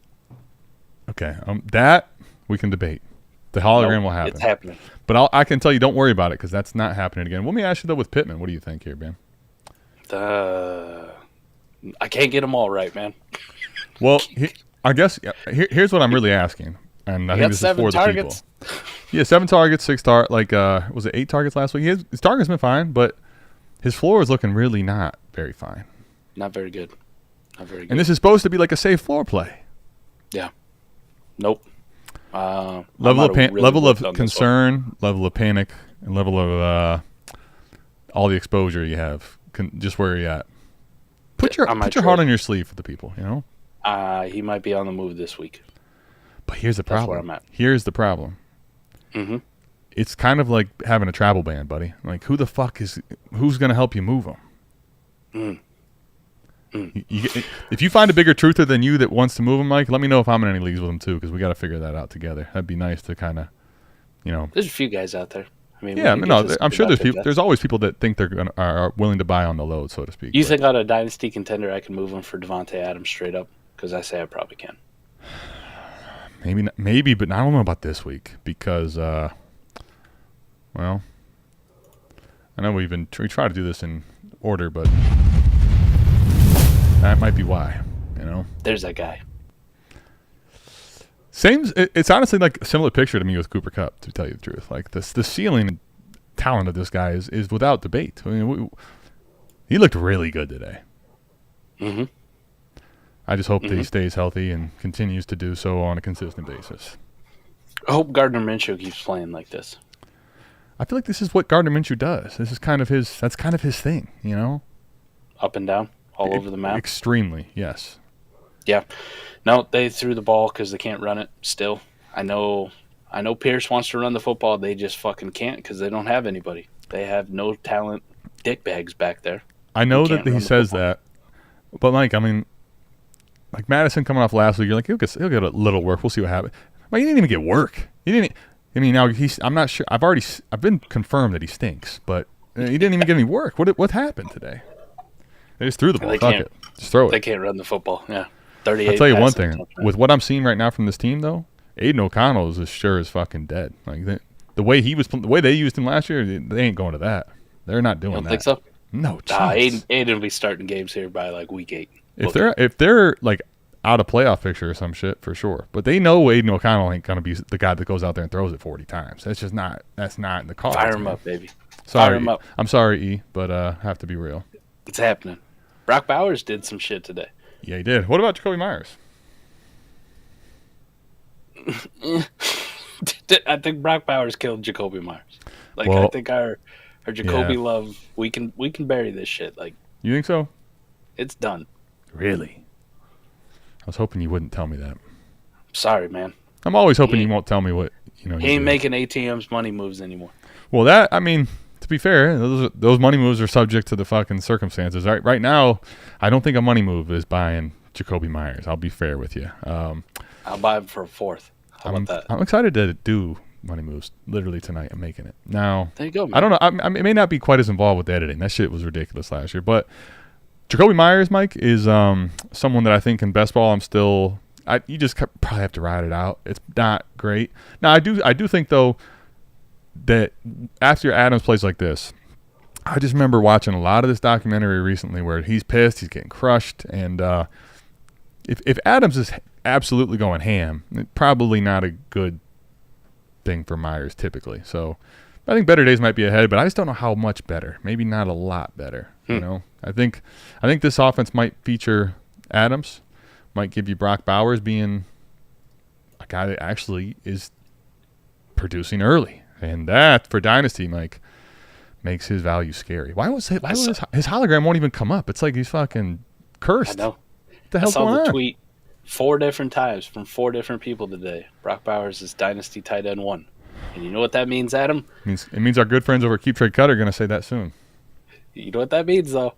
Okay, that we can debate. The hologram will happen. It's happening. But I can tell you, don't worry about it because that's not happening again. Let me ask you though, with Pittman, what do you think here, Ben? I can't get them all right, man. Well, I guess here's what I'm really asking, and I think this is for the people. Yeah, 7 targets, 6 was it 8 targets last week? His targets been fine, but his floor is looking really not very fine. Not very good. Not very good. And this is supposed to be like a safe floor play. Yeah. Nope. Level of concern, level of panic, and level of all the exposure you have. Just where you're at. Put your heart on your sleeve for the people, you know? He might be on the move this week. But here's the problem. That's where I'm at. Here's the problem. Mm-hmm. It's kind of like having a travel ban, buddy. Who's going to help you move them? If you find a bigger truther than you that wants to move them, Mike, let me know if I'm in any leagues with them too, because we got to figure that out together. That'd be nice to kind of, There's a few guys out there. I'm sure there's people. There's always people that think are willing to buy on the load, so to speak. You think on a dynasty contender I can move him for Devontae Adams straight up? Because I say I probably can. Maybe, but I don't know about this week because, I know we try to do this in order, but that might be why. There's that guy. It's honestly like a similar picture to me with Cooper Kupp, to tell you the truth. The ceiling and talent of this guy is without debate. I mean, he looked really good today. Mm-hmm. I just hope that he stays healthy and continues to do so on a consistent basis. I hope Gardner Minshew keeps playing like this. I feel like this is what Gardner Minshew does. This is that's kind of his thing, Up and down, all over the map. Extremely, yes. Yeah. No, they threw the ball because they can't run it still. I know Pierce wants to run the football. They just fucking can't because they don't have anybody. They have no talent dickbags back there. I know that he says that, but Mike, I mean, like Madison coming off last week, you're like, he'll get a little work. We'll see what happens. But he didn't even get work. He didn't. I mean, now I'm not sure. I've been confirmed that he stinks, but he didn't even get any work. What happened today? They just threw the ball. Fuck it. Just throw it. They can't run the football. Yeah. 38. I'll tell you one thing. With what I'm seeing right now from this team, though, Aiden O'Connell is as sure as fucking dead. Like the way they used him last year, they ain't going to that. They're not doing that. Think so? No. Aiden will be starting games here by week 8. If they're out of playoff picture or some shit, for sure. But they know Aiden O'Connell ain't gonna be the guy that goes out there and throws it 40 times. That's just not. That's not in the cards. Fire him up, baby. Fire Sorry, him up. I'm sorry, E, but have to be real. It's happening. Brock Bowers did some shit today. Yeah, he did. What about Jacoby Myers? I think Brock Bowers killed Jacoby Myers. Like, well, I think our Jacoby love, we can bury this shit. Like, you think so? it's done. Really? I was hoping you wouldn't tell me that. Sorry, man. I'm always hoping you won't tell me what He ain't making ATM's money moves anymore. Well, to be fair, those money moves are subject to the fucking circumstances. Right now, I don't think a money move is buying Jacoby Myers. I'll be fair with you. I'll buy him for a fourth. How about that? I'm excited to do money moves literally tonight. I'm making it. Now, there you go, man. I don't know. I may not be quite as involved with editing. That shit was ridiculous last year. But Jacoby Myers, Mike, is someone that I think in best ball you just probably have to ride it out. It's not great. Now, I do think, though, that after Adams plays like this, I just remember watching a lot of this documentary recently where he's pissed, he's getting crushed, and if Adams is absolutely going ham, it's probably not a good thing for Myers typically. So I think better days might be ahead, but I just don't know how much better. Maybe not a lot better. You know, I think this offense might feature Adams, might give you Brock Bowers being a guy that actually is producing early. And that, for Dynasty, Mike, makes his value scary. Why was his hologram won't even come up? It's like he's fucking cursed. I know. What the hell's going on? I saw the tweet 4 different times from 4 different people today. Brock Bowers is Dynasty tight end 1. And you know what that means, Adam? It means our good friends over at Keep Trade Cut are going to say that soon. You know what that means, though?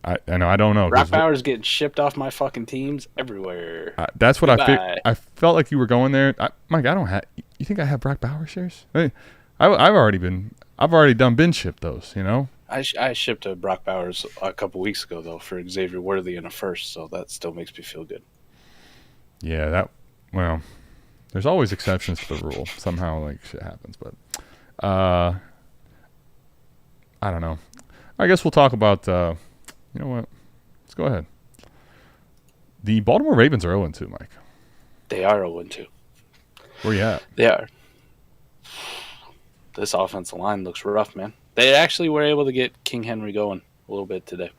I know. I don't know. Brock Bowers getting shipped off my fucking teams everywhere. That's what I felt like you were going there. Mike, I don't have. You think I have Brock Bowers shares? I've already been shipped those. You know. I shipped a Brock Bowers a couple weeks ago though for Xavier Worthy in a first, so that still makes me feel good. Yeah, there's always exceptions to the rule. Somehow, like shit happens, but I don't know. I guess we'll talk about. You know what? Let's go ahead. The Baltimore Ravens are 0-2, Mike. They are 0-2. Where you at? They are. This offensive line looks rough, man. They actually were able to get King Henry going a little bit today.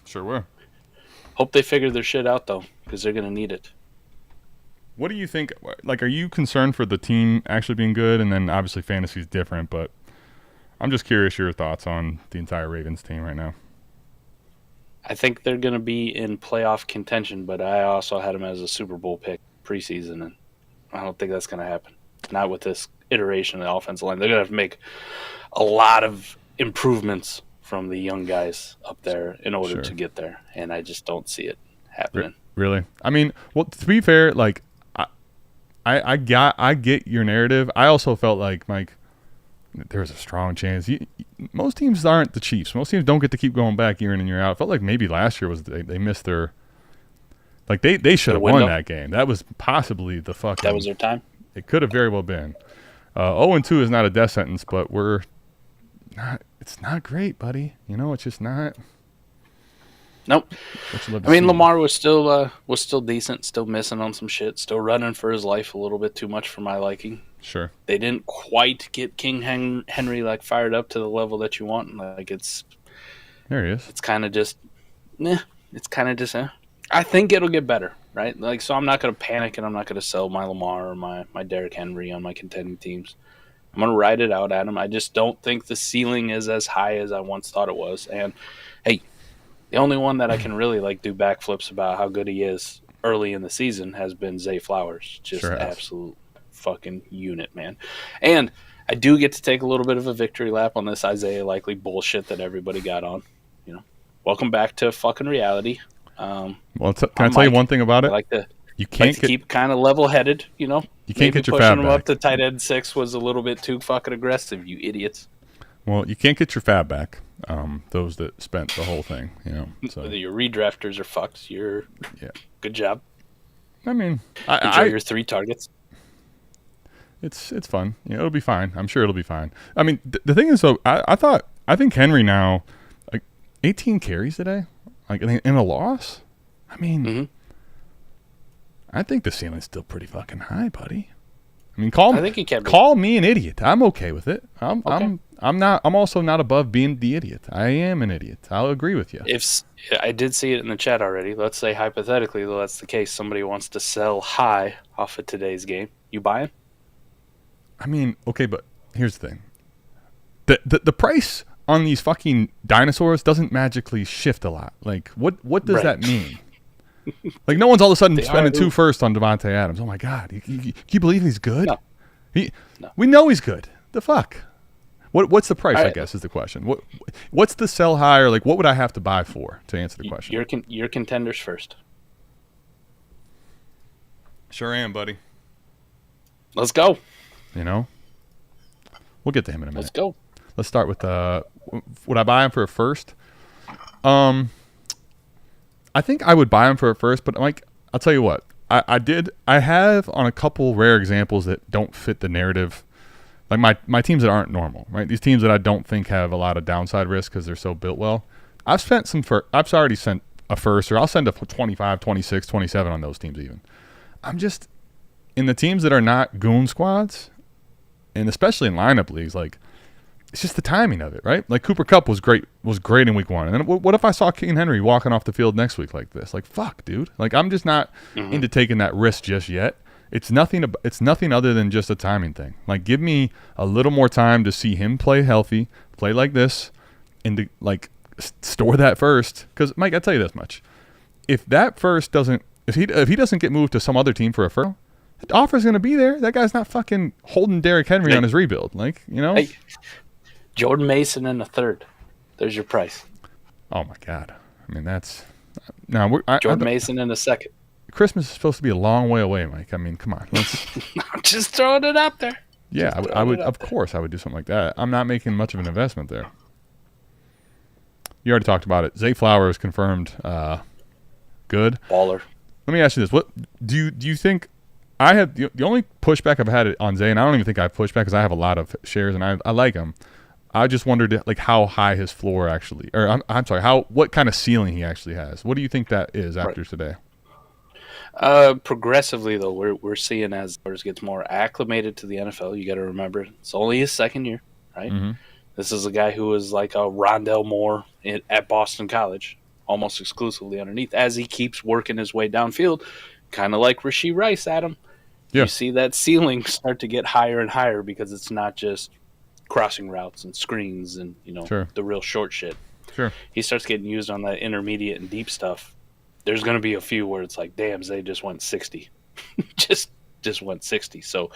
Sure were. Hope they figure their shit out, though, because they're going to need it. What do you think? Like, are you concerned for the team actually being good? And then, obviously, fantasy is different, but I'm just curious your thoughts on the entire Ravens team right now. I think they're going to be in playoff contention, but I also had them as a Super Bowl pick preseason, and I don't think that's going to happen. Not with this iteration of the offensive line. They're going to have to make a lot of improvements from the young guys up there in order to get there, and I just don't see it happening. Really? I mean, well, to be fair, like I get your narrative. I also felt like, Mike, there was a strong chance. Most teams aren't the Chiefs. Most teams don't get to keep going back year in and year out. It felt like maybe last year was they missed their – like they should have won that game. That was possibly the fucking – that was their time? It could have very well been. 0-2 is not a death sentence, but we're not – it's not great, buddy. You know, it's just not – Nope. I mean, Lamar was still decent, still missing on some shit, still running for his life a little bit too much for my liking. Sure. They didn't quite get King Henry like fired up to the level that you want. Like there he is. It's kind of just, I think it'll get better, right? Like, so I'm not going to panic and I'm not going to sell my Lamar or my Derrick Henry on my contending teams. I'm going to ride it out, Adam. I just don't think the ceiling is as high as I once thought it was. And hey, the only one that I can really like do backflips about how good he is early in the season has been Zay Flowers. Just absolute fucking unit, man. And I do get to take a little bit of a victory lap on this Isaiah Likely bullshit that everybody got on. You know, welcome back to fucking reality. Well, can I tell you one thing about it? You can't keep kind of level-headed. You know, you can't get your fab back. Pushing him up to tight end 6 was a little bit too fucking aggressive. You idiots. Well, you can't get your fab back. Those that spent the whole thing, you know. So your redrafters are fucked. Good job. I mean, enjoy your 3 targets. It's fun. You know, it'll be fine. I'm sure it'll be fine. I mean, the thing is, though, I think Henry now, like 18 carries today, like in a loss. I mean, I think the ceiling's still pretty fucking high, buddy. I mean, call me an idiot. I'm okay with it. I'm I'm also not above being the idiot. I am an idiot. I'll agree with you. If I did see it in the chat already. Let's say hypothetically, though, that's the case. Somebody wants to sell high off of today's game. You buying? I mean, okay, but here's the thing. The price on these fucking dinosaurs doesn't magically shift a lot. Like, what does that mean? Like, no one's all of a sudden spending 2 firsts on Devontae Adams. Oh, my God. Can you believe he's good? No. No. We know he's good. The fuck? What's the price, I guess, is the question. What's the sell high, or, like, what would I have to buy for to answer the question? Your contenders first. Sure am, buddy. Let's go. You know? We'll get to him in a minute. Let's go. Let's start with would I buy him for a first? I think I would buy him for a first, but like, I'll tell you what. I have on a couple rare examples that don't fit the narrative. Like my teams that aren't normal, right? These teams that I don't think have a lot of downside risk because they're so built well. I've already sent a first, or I'll send a 25, 26, 27 on those teams even. I'm just, in the teams that are not goon squads, and especially in lineup leagues, like, it's just the timing of it, right? Like, Cooper Kupp was great in week 1. And then what if I saw King Henry walking off the field next week like this? Like, fuck, dude. Like, I'm just not into taking that risk just yet. It's nothing other than just a timing thing. Like, give me a little more time to see him play healthy, play like this, and to, like, store that first. Because, Mike, I'll tell you this much. If that first doesn't – if he doesn't get moved to some other team for a first, the offer's going to be there. That guy's not fucking holding Derrick Henry on his rebuild. Like, you know? Hey. Jordan Mason in the third. There's your price. Oh, my God. I mean, that's – Jordan Mason in the second. Christmas is supposed to be a long way away, Mike. I mean, come on. I'm just throwing it out there. Yeah, I would. Of course, I would do something like that. I'm not making much of an investment there. You already talked about it. Zay Flowers confirmed good. Baller. Let me ask you this. What do you think – I have the only pushback I've had on Zay, and I don't even think I have pushback because I have a lot of shares and I like him. I just wondered, like, how high his floor actually – or I'm sorry, what kind of ceiling he actually has. What do you think that is after today? Progressively, though, we're seeing as Rodgers gets more acclimated to the NFL. You got to remember, it's only his second year, right? Mm-hmm. This is a guy who was like a Rondell Moore at Boston College, almost exclusively underneath, as he keeps working his way downfield, kind of like Rashee Rice, Adam. Yeah. You see that ceiling start to get higher and higher because it's not just crossing routes and screens and, the real short shit. Sure. He starts getting used on that intermediate and deep stuff. There's going to be a few where it's like, damn, they just went 60. just went 60. So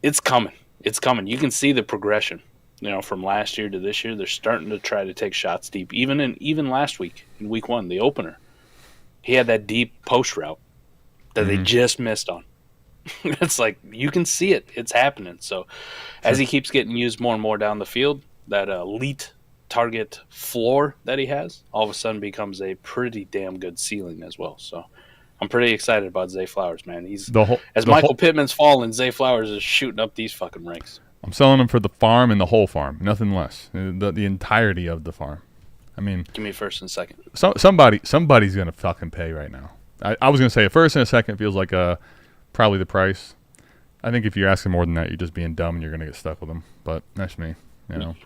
it's coming. It's coming. You can see the progression, from last year to this year. They're starting to try to take shots deep. Even last week, in week 1, the opener, he had that deep post route that they just missed on. It's like, you can see it. It's happening. So as he keeps getting used more and more down the field, that elite target floor that he has all of a sudden becomes a pretty damn good ceiling as well. So I'm pretty excited about Zay Flowers, man. He's Michael Pittman's falling, Zay Flowers is shooting up these fucking ranks. I'm selling him for the farm and the whole farm, nothing less. The entirety of the farm. I mean, give me first and second. Somebody's gonna fucking pay right now. I was gonna say a first and a second feels like probably the price. I think if you're asking more than that, you're just being dumb and you're gonna get stuck with them. But that's me.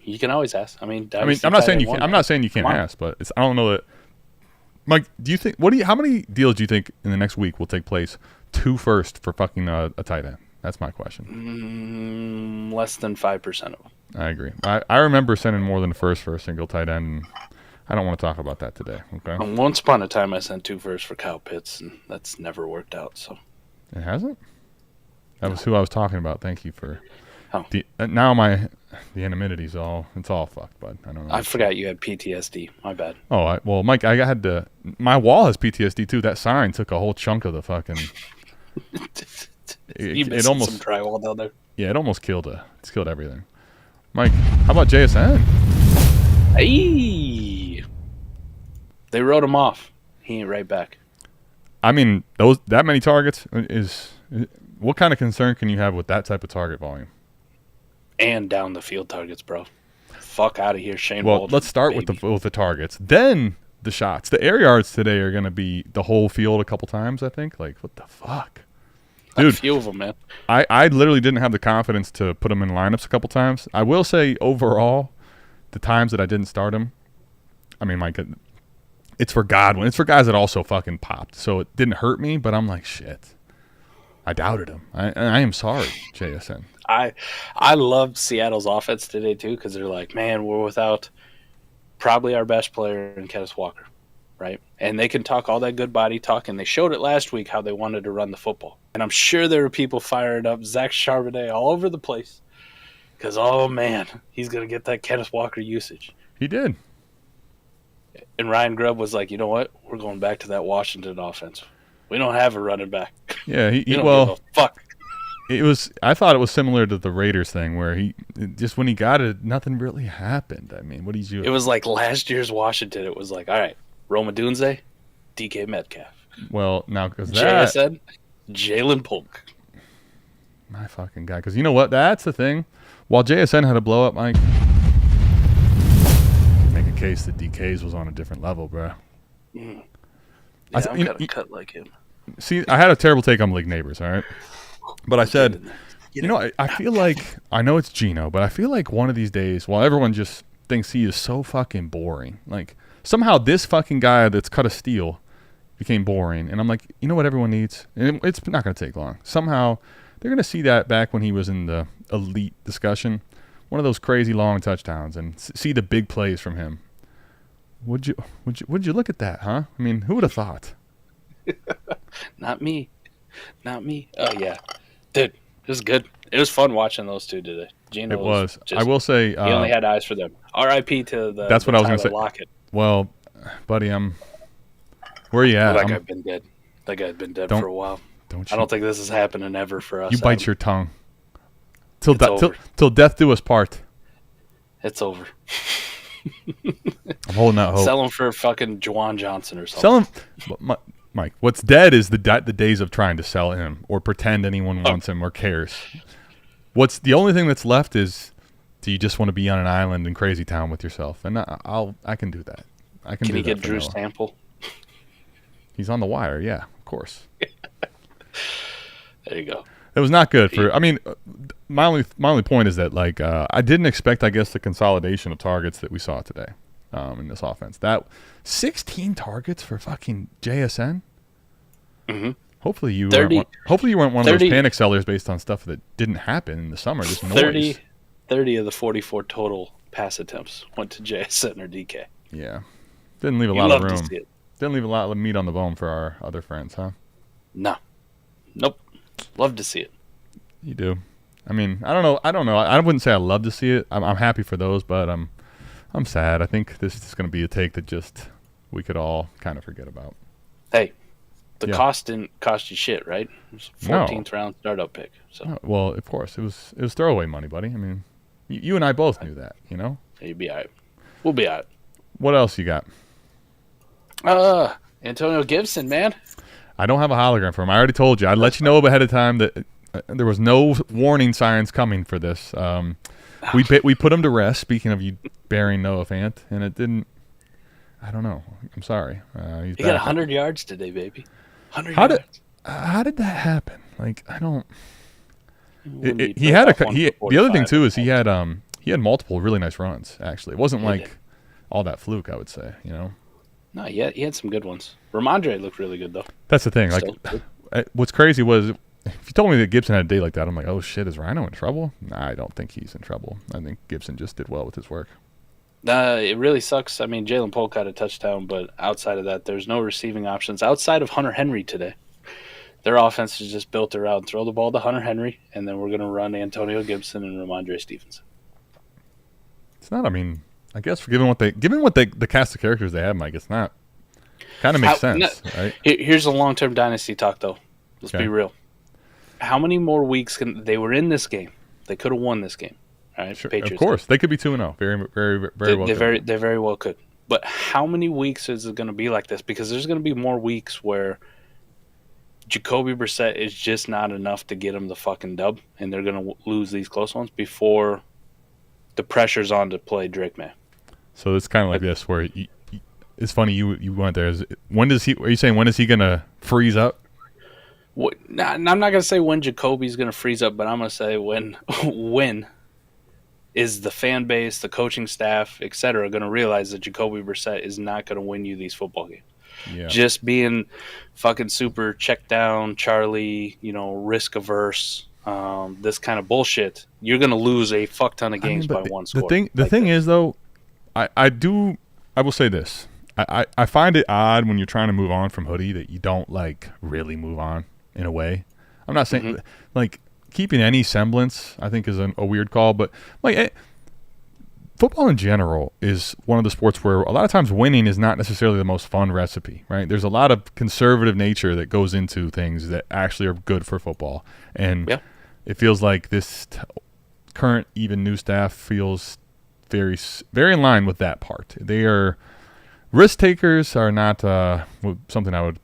You can always ask. I'm not saying you can. I'm not saying you can't ask, but I don't know that. Mike, do you think? How many deals do you think in the next week will take place? 2 first for fucking a tight end. That's my question. Less than 5% of them. I agree. I remember sending more than a first for a single tight end. And I don't want to talk about that today. Okay. Once upon a time, I sent 2 firsts for Kyle Pitts, and that's never worked out. So it hasn't. That was who I was talking about. Thank you for. Now the anonymity's it's all fucked, bud. I don't know. I forgot you had PTSD. My bad. Oh, well, Mike, I had to. My wall has PTSD too. That sign took a whole chunk of the fucking. it almost some drywall down there. Yeah, it almost killed it's killed everything. Mike, how about JSN? Hey, they wrote him off. He ain't right back. I mean, that many targets is. What kind of concern can you have with that type of target volume? And down the field targets, bro. Fuck out of here, Shane. Well, Waldron, let's start with the targets. Then the shots. The air yards today are going to be the whole field a couple times, I think. Like, what the fuck? Dude, a few of them, man. I literally didn't have the confidence to put him in lineups a couple times. I will say overall, the times that I didn't start him, I mean, it's for Godwin. It's for guys that also fucking popped. So it didn't hurt me, but I'm like, shit. I doubted him. I am sorry, JSN. I loved Seattle's offense today, too, because they're like, man, we're without probably our best player in Kenneth Walker, right? And they can talk all that good body talk, and they showed it last week how they wanted to run the football. And I'm sure there were people firing up Zach Charbonnet all over the place because, oh, man, he's going to get that Kenneth Walker usage. He did. And Ryan Grubb was like, you know what? We're going back to that Washington offense. We don't have a running back. Yeah, we don't give a fuck. I thought it was similar to the Raiders thing where he just when he got it, nothing really happened. I mean, what did you? It was like last year's Washington. It was like, all right, Roma Dunze, DK Metcalf. Well, now because that JSN, Jalen Polk. My fucking guy. Because you know what? That's the thing. While JSN had a blow up, Mike, make a case that DK's was on a different level, bro. Yeah, I'm kind of cut like him. See, I had a terrible take on Malik Nabers, all right? But I said, I feel like, I know it's Geno, but I feel like one of these days, while everyone just thinks he is so fucking boring, like somehow this fucking guy that's cut a steal became boring. And I'm like, you know what everyone needs? And it's not going to take long. Somehow they're going to see that back when he was in the elite discussion, one of those crazy long touchdowns, and see the big plays from him. Would you look at that, huh? I mean, who would have thought? Not me. Oh, yeah. Dude, it was good. It was fun watching those two today. Geno it was. I will say. He only had eyes for them. R.I.P. to the That's what I was going to say. Lockett. Well, buddy, where are you at? That guy's been dead. That guy's been dead for a while. I don't think this is happening ever for us. You bite your tongue. Till death do us part. It's over. I'm holding out hope. Sell him for fucking Juwan Johnson or something. Sell him. Mike, what's dead is the days of trying to sell him or pretend anyone wants him or cares. What's the only thing that's left is, do you just want to be on an island in Crazy Town with yourself? And I can do that. Can he get Drew Sample? He's on the wire, yeah, of course. There you go. It was not good for. I mean, my only point is that like I didn't expect, I guess, the consolidation of targets that we saw today in this offense. That 16 targets for fucking JSN. Mm-hmm. Hopefully you weren't one of those panic sellers based on stuff that didn't happen in the summer. Just noise. 30 of the 44 total pass attempts went to JSN or DK. Yeah, didn't leave a lot of room. Didn't leave a lot of meat on the bone for our other friends, huh? No, nope. Love to see it. You do. I mean, I don't know. I wouldn't say I love to see it. I'm happy for those, but I'm sad. I think this is going to be a take that just we could all kind of forget about. Hey, the cost didn't cost you shit, right? It was a 14th round startup pick. So no, well, of course, it was throwaway money, buddy. I mean, you and I both knew that, you know. You'd be all right. We'll be all right. What else you got? Antonio Gibson, man. I don't have a hologram for him. I already told you. I'd let you know ahead of time that there was no warning signs coming for this. We put him to rest, speaking of you burying Noah Fant, and it didn't. I don't know. I'm sorry. He got 100 yards today, baby. 100 yards. How did that happen? Like, I don't. He had the other thing too is he had multiple really nice runs. Actually, it wasn't like all that fluke. I would say, you know. No, he had some good ones. Ramondre looked really good though. That's the thing. Like, what's crazy was if you told me that Gibson had a day like that, I'm like, oh shit, is Rhino in trouble? Nah, I don't think he's in trouble. I think Gibson just did well with his work. It really sucks. I mean, Jalen Polk got a touchdown, but outside of that, there's no receiving options outside of Hunter Henry today. Their offense is just built around throw the ball to Hunter Henry, and then we're going to run Antonio Gibson and Ramondre Stevenson. It's not. I mean, I guess given what the cast of characters they have, Mike, it's not. Kind of makes sense, right? Here's a long-term dynasty talk, though. Let's be real. How many more weeks they were in this game? They could have won this game. All right, sure, Patriots. Of course, they could be 2-0. Very, very, very well. They very well could. But how many weeks is it going to be like this? Because there's going to be more weeks where Jacoby Brissett is just not enough to get him the fucking dub, and they're going to lose these close ones before the pressure's on to play Drake May. So it's kind of like this, where it's funny you went there. Are you saying when is he going to freeze up? I'm not going to say when Jacoby's going to freeze up, but I'm going to say when is the fan base, the coaching staff, etc., going to realize that Jacoby Brissett is not going to win you these football games. Yeah. Just being fucking super check down, Charlie, risk averse, this kind of bullshit, you're going to lose a fuck ton of games by one score. The thing is, though, I will say this. I find it odd when you're trying to move on from Hoodie that you don't, really move on in a way. I'm not saying, keeping any semblance, I think, is a weird call. But, football in general is one of the sports where a lot of times winning is not necessarily the most fun recipe, right? There's a lot of conservative nature that goes into things that actually are good for football. And it feels like this current even new staff feels very, very in line with that part. They are risk takers are not something I would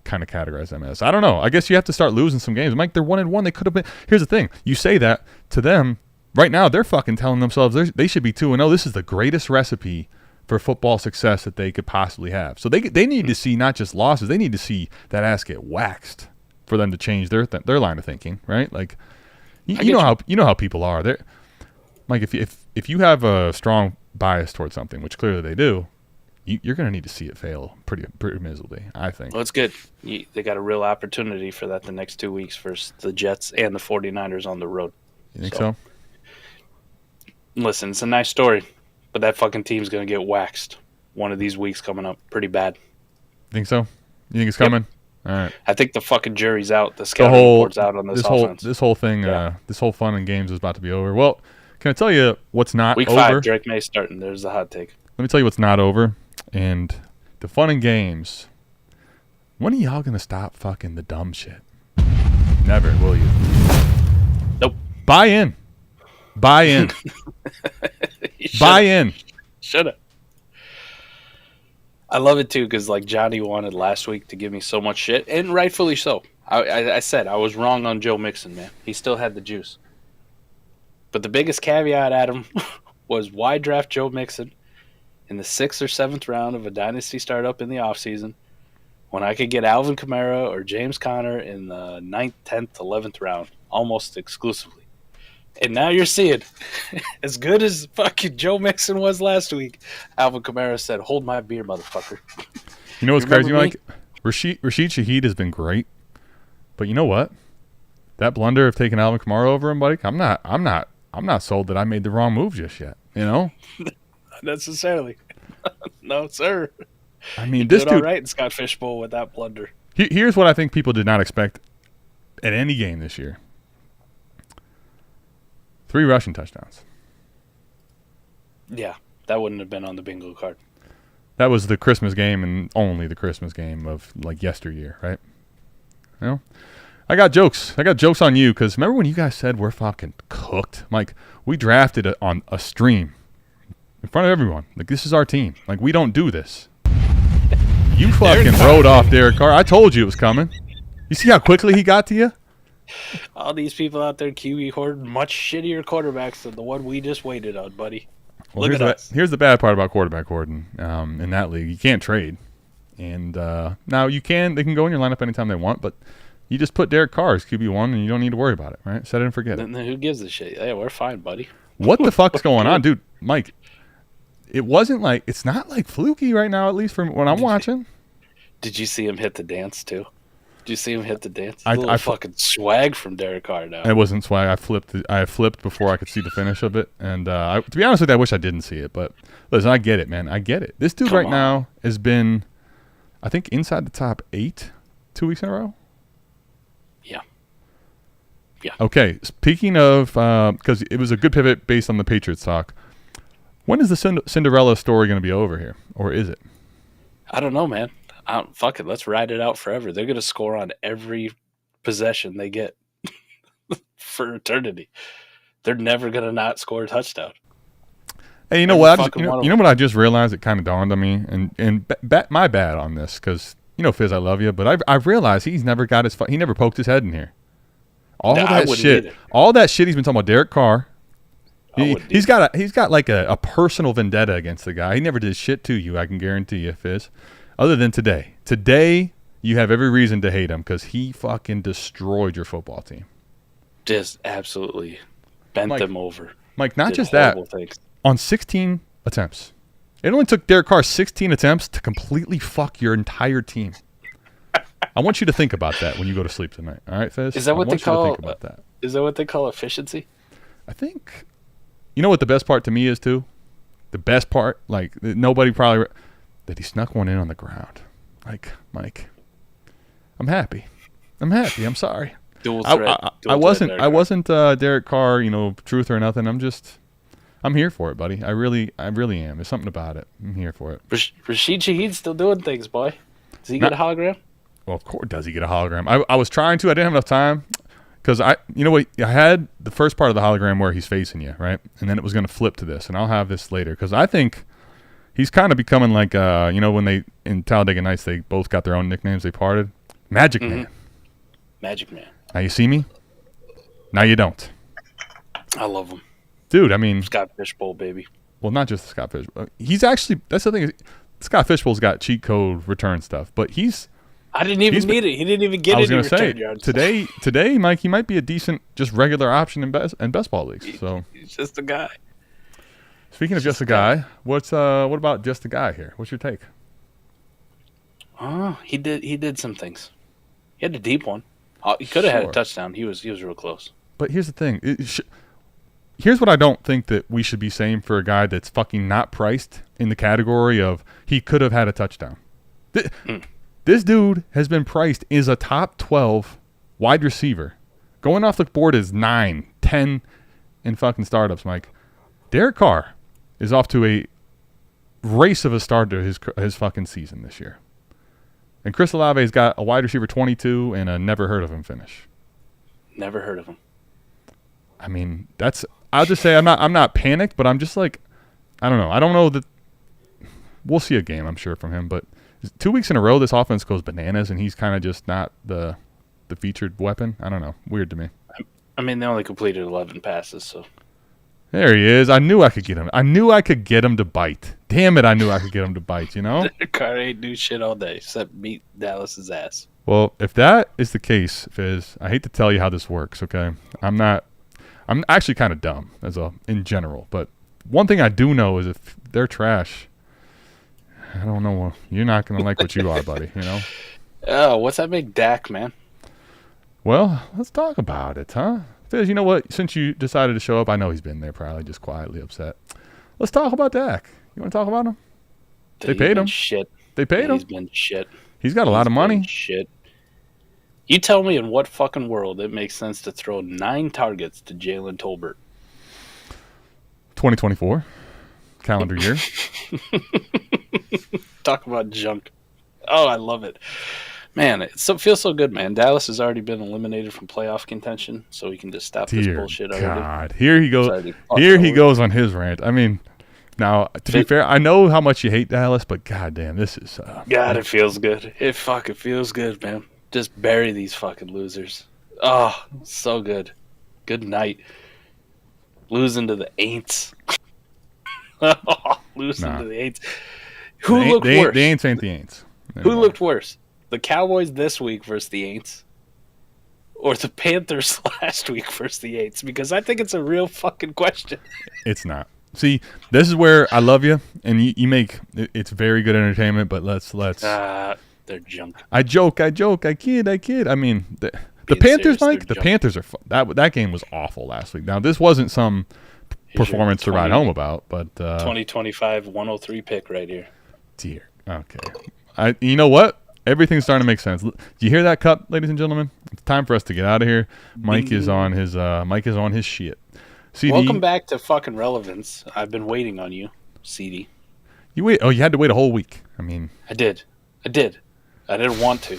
kind of categorize them as. I don't know. I guess you have to start losing some games. Mike, they're 1-1. They could have been. Here's the thing. You say that to them. Right now, they're fucking telling themselves they should be 2-0. This is the greatest recipe for football success that they could possibly have. So they need to see not just losses. They need to see that ass get waxed for them to change their line of thinking, right? You know how people are. They're, Mike, if you have a strong bias towards something, which clearly they do, you're going to need to see it fail pretty miserably, I think. Well, it's good. They got a real opportunity for that the next 2 weeks versus the Jets and the 49ers on the road. You think so? Listen, it's a nice story, but that fucking team's going to get waxed one of these weeks coming up pretty bad. Think so? You think it's coming? All right. I think the fucking jury's out. The scouting report's out on this offense. This whole thing, this whole fun and games is about to be over. Well, can I tell you what's not Week over? Week 5, Drake May starting. There's the hot take. Let me tell you what's not over. And the fun and games, when are y'all going to stop fucking the dumb shit? Never, will you? Nope. Buy in. Buy in. Buy in. Shoulda. I love it too because Johnny wanted last week to give me so much shit, and rightfully so. I said I was wrong on Joe Mixon, man. He still had the juice. But the biggest caveat, Adam, was why draft Joe Mixon in the 6th or 7th round of a dynasty startup in the offseason when I could get Alvin Kamara or James Conner in the 9th, 10th, 11th round almost exclusively. And now you're seeing, as good as fucking Joe Mixon was last week, Alvin Kamara said, "Hold my beer, motherfucker." You know what's crazy, Mike? Rashid Shaheed has been great, but you know what? That blunder of taking Alvin Kamara over him, buddy. I'm not sold that I made the wrong move just yet. You know? Not necessarily. No, sir. I mean, this dude all right in Scott Fishbowl with that blunder. Here's what I think people did not expect at any game this year. 3 rushing touchdowns. Yeah, that wouldn't have been on the bingo card. That was the Christmas game and only the Christmas game of yesteryear, right? You know? I got jokes. I got jokes on you because remember when you guys said we're fucking cooked? Mike, we drafted on a stream in front of everyone. This is our team. We don't do this. You fucking rode off Derek Carr. I told you it was coming. You see how quickly he got to you? All these people out there QB hoarding much shittier quarterbacks than the one we just waited on, buddy. Well, look at us. Here's the bad part about quarterback hoarding in that league. You can't trade. And now they can go in your lineup anytime they want, but you just put Derek Carr as QB1 and you don't need to worry about it, right? Set it and forget it. Then who gives a shit? Yeah, we're fine, buddy. What the fuck's going on? Dude, Mike, it's not fluky right now, at least from when I'm watching. Did you see him hit the dance, too? Did you see him hit the dance? I fucking swag from Derek Carr now. It wasn't swag. I flipped before I could see the finish of it. And to be honest with you, I wish I didn't see it. But listen, I get it, man. I get it. This dude now has been, I think, inside the top 8 2 weeks in a row. Yeah. Yeah. Okay. Speaking of, because it was a good pivot based on the Patriots talk. When is the Cinderella story going to be over here? Or is it? I don't know, man. Fuck it. Let's ride it out forever. They're going to score on every possession they get for eternity. They're never going to not score a touchdown. Hey, you know what? You know what I just realized? It kind of dawned on me, and my bad on this because Fizz, I love you, but I've realized he's never got he never poked his head in here. All that shit he's been talking about Derek Carr. He's got a personal vendetta against the guy. He never did shit to you. I can guarantee you, Fizz. Other than today. Today, you have every reason to hate him because he fucking destroyed your football team. Just absolutely bent them over. Mike, not just that. On 16 attempts. It only took Derek Carr 16 attempts to completely fuck your entire team. I want you to think about that when you go to sleep tonight. All right, Fez? Is that what they call? Think about that. Is that what they call efficiency? I think. You know what the best part to me is too? The best part, like nobody probably that he snuck one in on the ground. Like Mike, I'm happy. I'm sorry. Dual threat. I wasn't Derek Carr, truth or nothing. I'm here for it, buddy. I really am. There's something about it. I'm here for it. Rashid Shaheed's still doing things, boy. Does he get a hologram? Well, of course, does he get a hologram? I was trying to. I didn't have enough time because I had the first part of the hologram where he's facing you, right, and then it was going to flip to this, and I'll have this later because I think he's kind of becoming like when they in Talladega Nights they both got their own nicknames. They parted. Magic Man. Magic Man. Now you see me. Now you don't. I love him. Dude, I mean... Scott Fishbowl, baby. Well, not just Scott Fishbowl. He's actually... That's the thing. Scott Fishbowl's got cheat code return stuff, but he's... I didn't even need it. He didn't even get any return yards. Today, Mike, he might be a decent, just regular option in best ball leagues. So he's just a guy. Speaking of just a guy, what about just a guy here? What's your take? He did some things. He had a deep one. He could have had a touchdown. He was real close. But here's the thing. Here's what I don't think that we should be saying for a guy that's fucking not priced in the category of he could have had a touchdown. This dude has been priced as a top 12 wide receiver. Going off the board is 9, 10 in fucking startups, Mike. Derek Carr is off to a race of a start to his fucking season this year. And Chris Olave's got a wide receiver 22 and a never heard of him finish. Never heard of him. I mean, I'll just say I'm not panicked, but I'm just like, I don't know. I don't know that we'll see a game, I'm sure, from him. But 2 weeks in a row, this offense goes bananas, and he's kind of just not the featured weapon. I don't know. Weird to me. I mean, they only completed 11 passes, so. There he is. I knew I could get him. I knew I could get him to bite. Damn it, I knew I could get him to bite, Carr ain't do shit all day except beat Dallas's ass. Well, if that is the case, Fizz, I hate to tell you how this works, okay? I'm actually kind of dumb in general, but one thing I do know is if they're trash, I don't know. You're not going to like what you are, buddy, Oh, what's that make Dak, man? Well, let's talk about it, huh? Fizz, you know what? Since you decided to show up, I know he's been there probably just quietly upset. Let's talk about Dak. You want to talk about him? They paid him. Shit. They paid him. He's been shit. He's got a lot of money. Shit. You tell me in what fucking world it makes sense to throw 9 targets to Jalen Tolbert. 2024 calendar year. Talk about junk. Oh, I love it. Man, it feels so good, man. Dallas has already been eliminated from playoff contention, so we can just stop this bullshit already. God, here he goes. Here he goes on his rant. I mean, now, to be fair, I know how much you hate Dallas, but goddamn, this is... God, it feels good. It fucking feels good, man. Just bury these fucking losers. Oh, so good. Good night. Losing to the Aints. Losing to the Aints. Who looked worse? The Aints ain't the Aints. Who looked worse? The Cowboys this week versus the Aints? Or the Panthers last week versus the Aints? Because I think it's a real fucking question. It's not. See, this is where I love you, and you make it's very good entertainment. But let's. They're junk. I joke. I kid. I mean, the Panthers, Mike. The Panthers are that game was awful last week. Now this wasn't some performance to write home about, but 2025 103 pick right here. Dear. Okay. You know what? Everything's starting to make sense. Do you hear that cut, ladies and gentlemen? It's time for us to get out of here. Mike is on his shit. CD, welcome back to fucking relevance. I've been waiting on you, CD. You had to wait a whole week. I mean, I did. I didn't want to,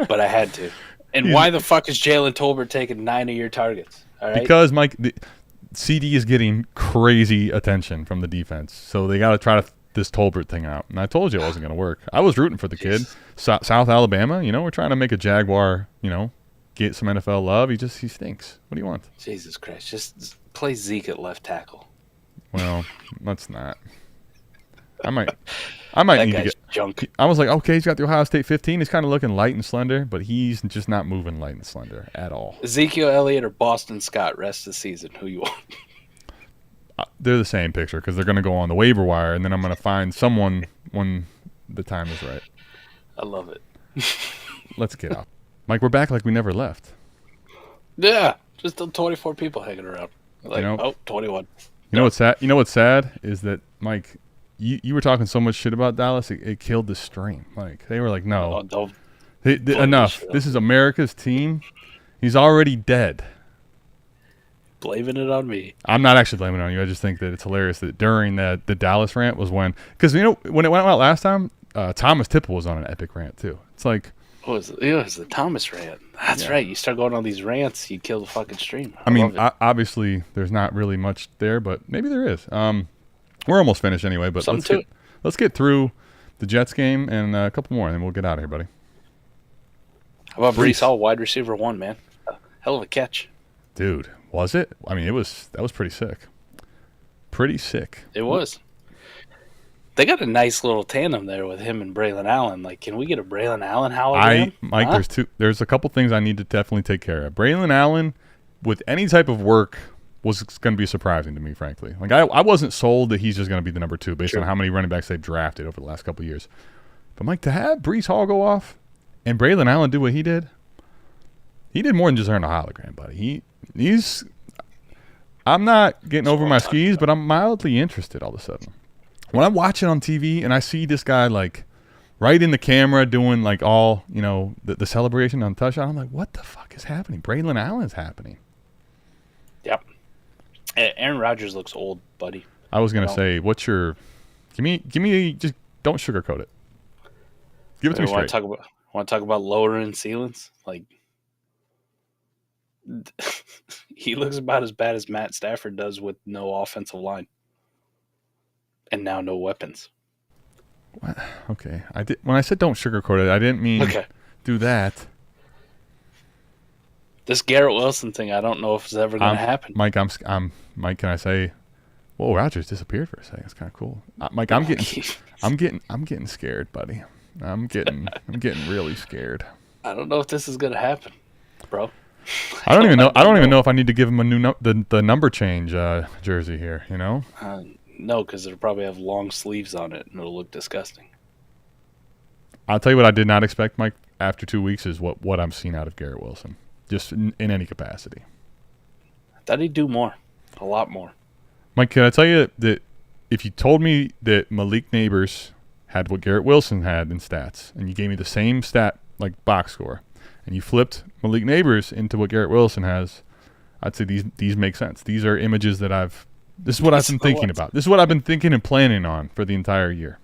but I had to. And why the fuck is Jalen Tolbert taking 9 of your targets? All right? Because Mike, CD is getting crazy attention from the defense, so they got to try this Tolbert thing out. And I told you it wasn't going to work. I was rooting for the kid. South Alabama, we're trying to make a Jaguar, get some NFL love. He stinks. What do you want? Jesus Christ. Just play Zeke at left tackle. Well, let's not. I might That need to guy's get junk. I was like, okay, he's got the Ohio State 15. He's kind of looking light and slender, but he's just not moving light and slender at all. Ezekiel Elliott or Boston Scott rest of the season. Who you want? They're the same picture because they're going to go on the waiver wire, and then I'm going to find someone when the time is right. I love it. Let's get out. Mike, we're back like we never left. Yeah, just 24 people hanging around. Like, 21. You know what's sad? You know what's sad is that, Mike, you were talking so much shit about Dallas, it killed the stream. Like, they were like, no, enough. This is America's team. He's already dead. Blaming it on me. I'm not actually blaming it on you. I just think that it's hilarious that during the Dallas rant was when – because, when it went out last time, Thomas Tipple was on an epic rant too. It's like – it was the Thomas rant. That's right. You start going on these rants, you kill the fucking stream. I mean, obviously there's not really much there, but maybe there is. We're almost finished anyway, but let's get through the Jets game and a couple more, and then we'll get out of here, buddy. How about Breece Hall, wide receiver 1, man? Hell of a catch. Dude, was it? I mean, that was pretty sick. Pretty sick. It was. They got a nice little tandem there with him and Braylon Allen. Like, can we get a Braylon Allen hologram? Mike, there's a couple things I need to definitely take care of. Braylon Allen, with any type of work, was going to be surprising to me, frankly. Like, I wasn't sold that he's just going to be the number 2 based on how many running backs they've drafted over the last couple of years. But, Mike, to have Breece Hall go off and Braylon Allen do what he did more than just earn a hologram, buddy. He's – I'm not getting over my skis, but I'm mildly interested all of a sudden. When I'm watching on TV and I see this guy, like, right in the camera doing, like, all, the celebration on touchdown, I'm like, what the fuck is happening? Braylon Allen's happening. Yep. Aaron Rodgers looks old, buddy. I was going to say, what's your – give me just don't sugarcoat it. Give it to me straight. Want to talk about lowering ceilings? Like, he looks about as bad as Matt Stafford does with no offensive line. And now no weapons. What? Okay. When I said don't sugarcoat it, I didn't mean do that. This Garrett Wilson thing, I don't know if it's ever going to happen. Mike, Mike, can I say, whoa, Rodgers disappeared for a second. It's kind of cool. Mike, I'm getting scared, buddy. I'm getting really scared. I don't know if this is going to happen, bro. I don't even know. I don't even know if I need to give him a new the number change jersey here. No, because it'll probably have long sleeves on it, and it'll look disgusting. I'll tell you what I did not expect, Mike, after 2 weeks is what I'm seeing out of Garrett Wilson, just in any capacity. I thought he'd do more, a lot more. Mike, can I tell you that if you told me that Malik Nabers had what Garrett Wilson had in stats, and you gave me the same stat, like box score, and you flipped Malik Nabers into what Garrett Wilson has, I'd say these make sense. These are images that this is what I've been thinking about. This is what I've been thinking and planning on for the entire year.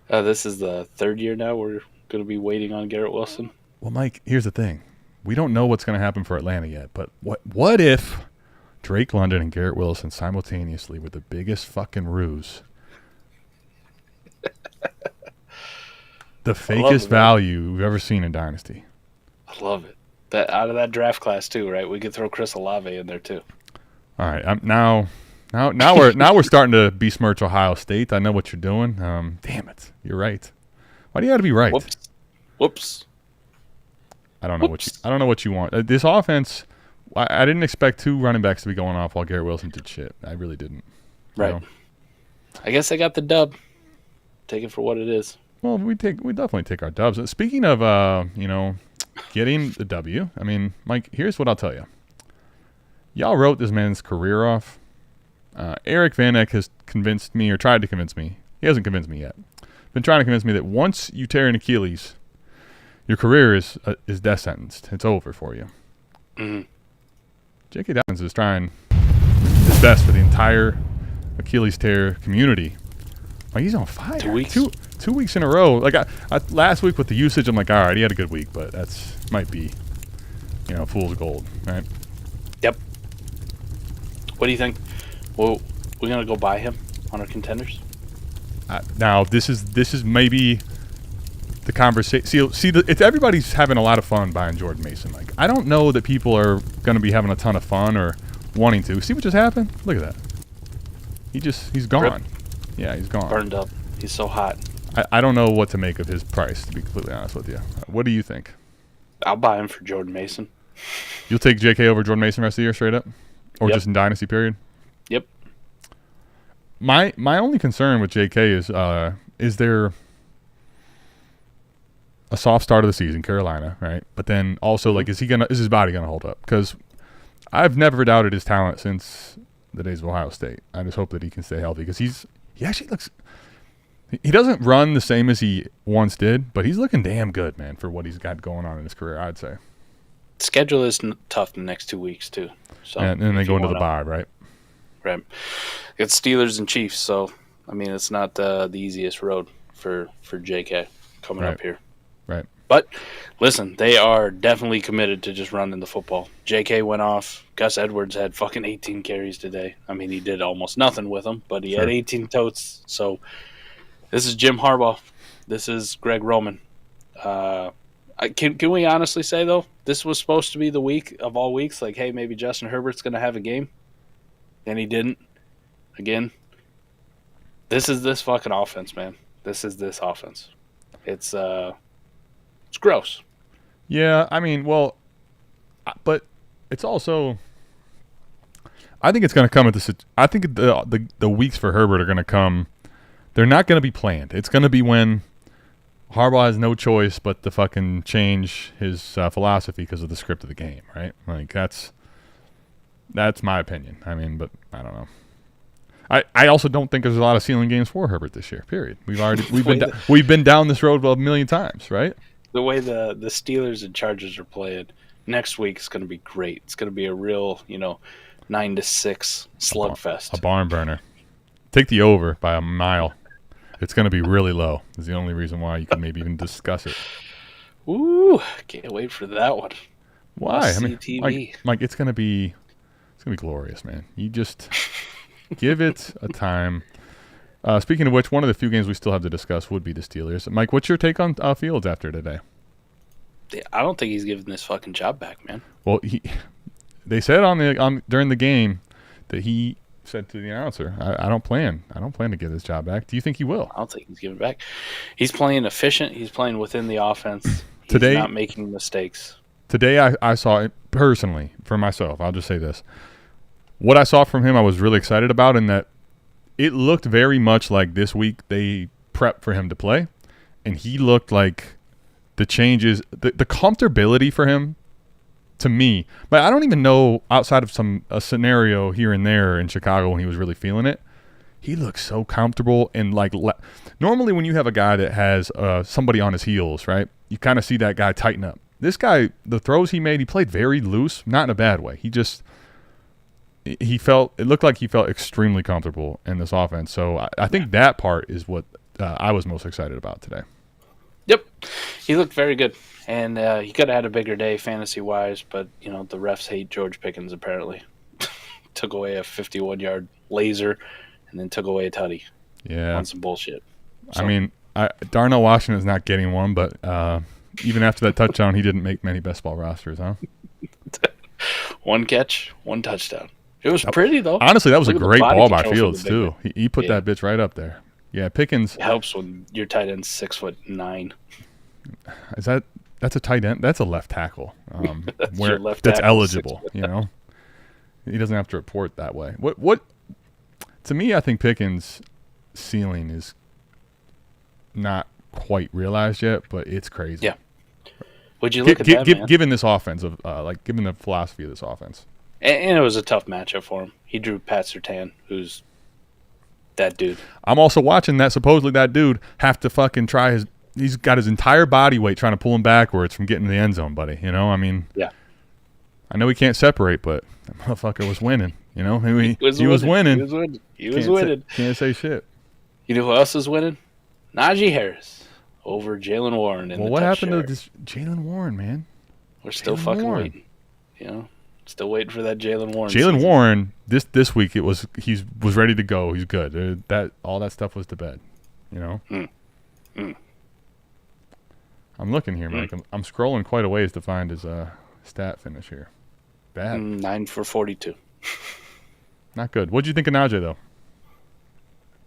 This is the 3rd year now we're going to be waiting on Garrett Wilson. Well, Mike, here's the thing. We don't know what's going to happen for Atlanta yet, but what if Drake London and Garrett Wilson simultaneously with the biggest fucking ruse, the fakest value we've ever seen in Dynasty? I love it. That out of that draft class too, right? We could throw Chris Olave in there too. All right, now we're starting to besmirch Ohio State. I know what you're doing. Damn it, you're right. Why do you got to be right? Whoops. I don't know what you want. This offense, I didn't expect 2 running backs to be going off while Garrett Wilson did shit. I really didn't. Right. I guess they got the dub. Take it for what it is. Well, we definitely take our dubs. Speaking of getting the W, I mean, Mike, here's what I'll tell you. Y'all wrote this man's career off. Eric Van Eck has convinced me, or tried to convince me. He hasn't convinced me yet. Been trying to convince me that once you tear an Achilles, your career is death sentenced. It's over for you. Mm-hmm. J.K. Dobbins is trying his best for the entire Achilles tear community. Like, he's on fire. 2 weeks. Two weeks in a row. Like, I last week with the usage, I'm like, all right, he had a good week, but might be, fool's gold, right? Yep. What do you think? Well, we're gonna go buy him on our contenders. Now this is maybe the conversation. See, it's everybody's having a lot of fun buying Jordan Mason. Like, I don't know that people are gonna be having a ton of fun or wanting to. See what just happened? Look at that. He's gone. Yeah, he's gone. Burned up. He's so hot. I don't know what to make of his price, to be completely honest with you. What do you think? I'll buy him for Jordan Mason. You'll take J.K. over Jordan Mason the rest of the year straight up? Or Yep. just in Dynasty period? Yep. My only concern with J.K. is there a soft start of the season, Carolina, right? But then also, like, is his body gonna hold up? Because I've never doubted his talent since the days of Ohio State. I just hope that he can stay healthy because he actually looks. He doesn't run the same as he once did, but he's looking damn good, man, for what he's got going on in his career, I'd say. Schedule is tough the next 2 weeks, too. So And then they go into the bye, right? Right. It's Steelers and Chiefs, so, I mean, it's not the easiest road for JK coming up here. Right. But, listen, they are definitely committed to just running the football. JK went off. Gus Edwards had fucking 18 carries today. I mean, he did almost nothing with them, but he had 18 totes, so... This is Jim Harbaugh. This is Greg Roman. Can we honestly say, though, this was supposed to be the week of all weeks? Like, hey, maybe Justin Herbert's going to have a game. And he didn't. Again, this is this fucking offense, man. This is this offense. It's gross. Yeah, I mean, well, but it's also... I think it's going to come at the... I think the weeks for Herbert are going to come... They're not going to be planned. It's going to be when Harbaugh has no choice but to fucking change his philosophy because of the script of the game, right? Like, that's my opinion. I mean, but I don't know. I also don't think there's a lot of ceiling games for Herbert this year. Period. We've been down this road a million times, right? The way the Steelers and Chargers are playing next week is going to be great. It's going to be a real 9-6 slugfest. A barn burner. Take the over by a mile. It's going to be really low. Is the only reason why you can maybe even discuss it. Ooh, can't wait for that one. Why? I mean, Mike, it's going to be glorious, man. You just give it a time. Speaking of which, one of the few games we still have to discuss would be the Steelers. Mike, what's your take on Fields after today? I don't think he's giving this fucking job back, man. Well, they said during the game that he said to the announcer, I don't plan to give this job back. Do you think he will? I don't think he's giving it back. He's playing efficient. He's playing within the offense. He's not making mistakes. Today I saw it personally for myself. I'll just say this. What I saw from him I was really excited about, in that it looked very much like this week they prepped for him to play, and he looked like the changes, the comfortability for him, to me, but I don't even know, outside of a scenario here and there in Chicago when he was really feeling it, he looks so comfortable. And like normally when you have a guy that has somebody on his heels, right, you kind of see that guy tighten up. This guy, the throws he made, he played very loose, not in a bad way. It looked like he felt extremely comfortable in this offense. So I think that part is what I was most excited about today. Yep, he looked very good. And he could have had a bigger day fantasy-wise, but, the refs hate George Pickens, apparently. Took away a 51-yard laser and then took away a tutty. Yeah. On some bullshit. So. I mean, Darnell Washington's not getting one, but even after that touchdown, he didn't make many best ball rosters, huh? One catch, one touchdown. It was pretty, though. Honestly, that was a great ball by Fields, too. He put that bitch right up there. Yeah, Pickens. It helps when your tight end's 6'9". That's a tight end. That's a left tackle. That's eligible. He doesn't have to report that way. What? To me, I think Pickens' ceiling is not quite realized yet, but it's crazy. Yeah. Would you look at that, man? Given this offense given the philosophy of this offense, and it was a tough matchup for him. He drew Pat Surtain, who's that dude. I'm also watching supposedly that dude have to fucking try his. He's got his entire body weight trying to pull him backwards from getting to the end zone, buddy. I mean, yeah. I know he can't separate, but that motherfucker was winning. He was winning. He was winning. Can't say shit. You know who else is winning? Najee Harris over Jaylen Warren. What happened to this Jaylen Warren, man? We're still waiting. Still waiting for that Jaylen Warren. Jaylen Warren, this week he was ready to go. He's good. All that stuff was to bed. I'm looking here, Mike. I'm scrolling quite a ways to find his stat finish here. Bad. 9 for 42. Not good. What'd you think of Najee, though?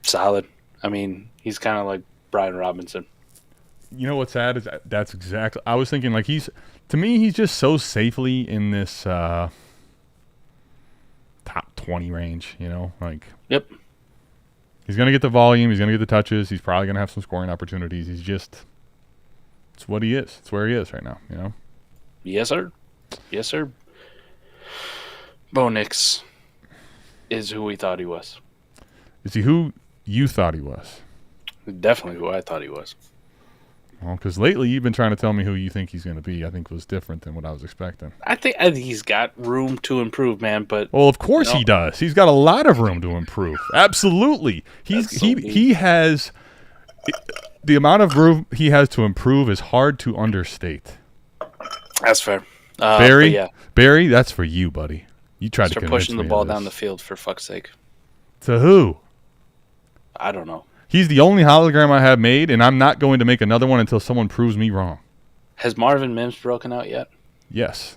Solid. I mean, he's kind of like Brian Robinson. You know what's sad is that's exactly. I was thinking like he's just so safely in this top 20 range. You know, like yep. He's gonna get the volume. He's gonna get the touches. He's probably gonna have some scoring opportunities. It's what he is. It's where he is right now. You know. Yes, sir. Yes, sir. Bo Nix is who we thought he was. Is he who you thought he was? Definitely who I thought he was. Well, because lately you've been trying to tell me who you think he's going to be. I think was different than what I was expecting. I think he's got room to improve, man. But well, of course he does. He's got a lot of room to improve. Absolutely. He has the amount of room he has to improve is hard to understate. That's fair. Barry, that's for you, buddy. You tried to convince pushing me the ball of down this. the field for fuck's sake. To who? I don't know. He's the only hologram I have made, and I'm not going to make another one until someone proves me wrong. Has Marvin Mims broken out yet? Yes.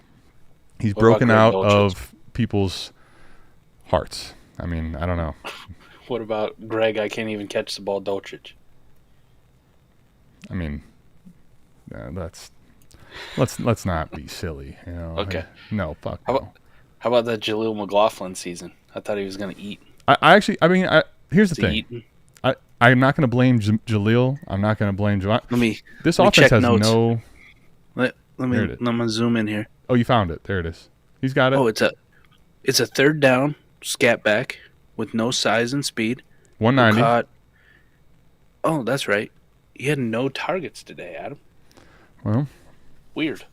He's broken out of people's hearts. I mean, I don't know. What about Greg? I can't even catch the ball, Dolchich. I mean, let's not be silly. You know? Okay. No, fuck. How about that Jaleel McLaughlin season? I thought he was going to eat. Here's the thing. Eating? I'm not going to blame Jaleel. I'm not going to blame Jaleel. This offense has notes. no. Let me zoom in here. Oh, you found it. There it is. He's got it. Oh, it's a third down scat back with no size and speed. 190. Oh, that's right. He had no targets today, Adam. Well, weird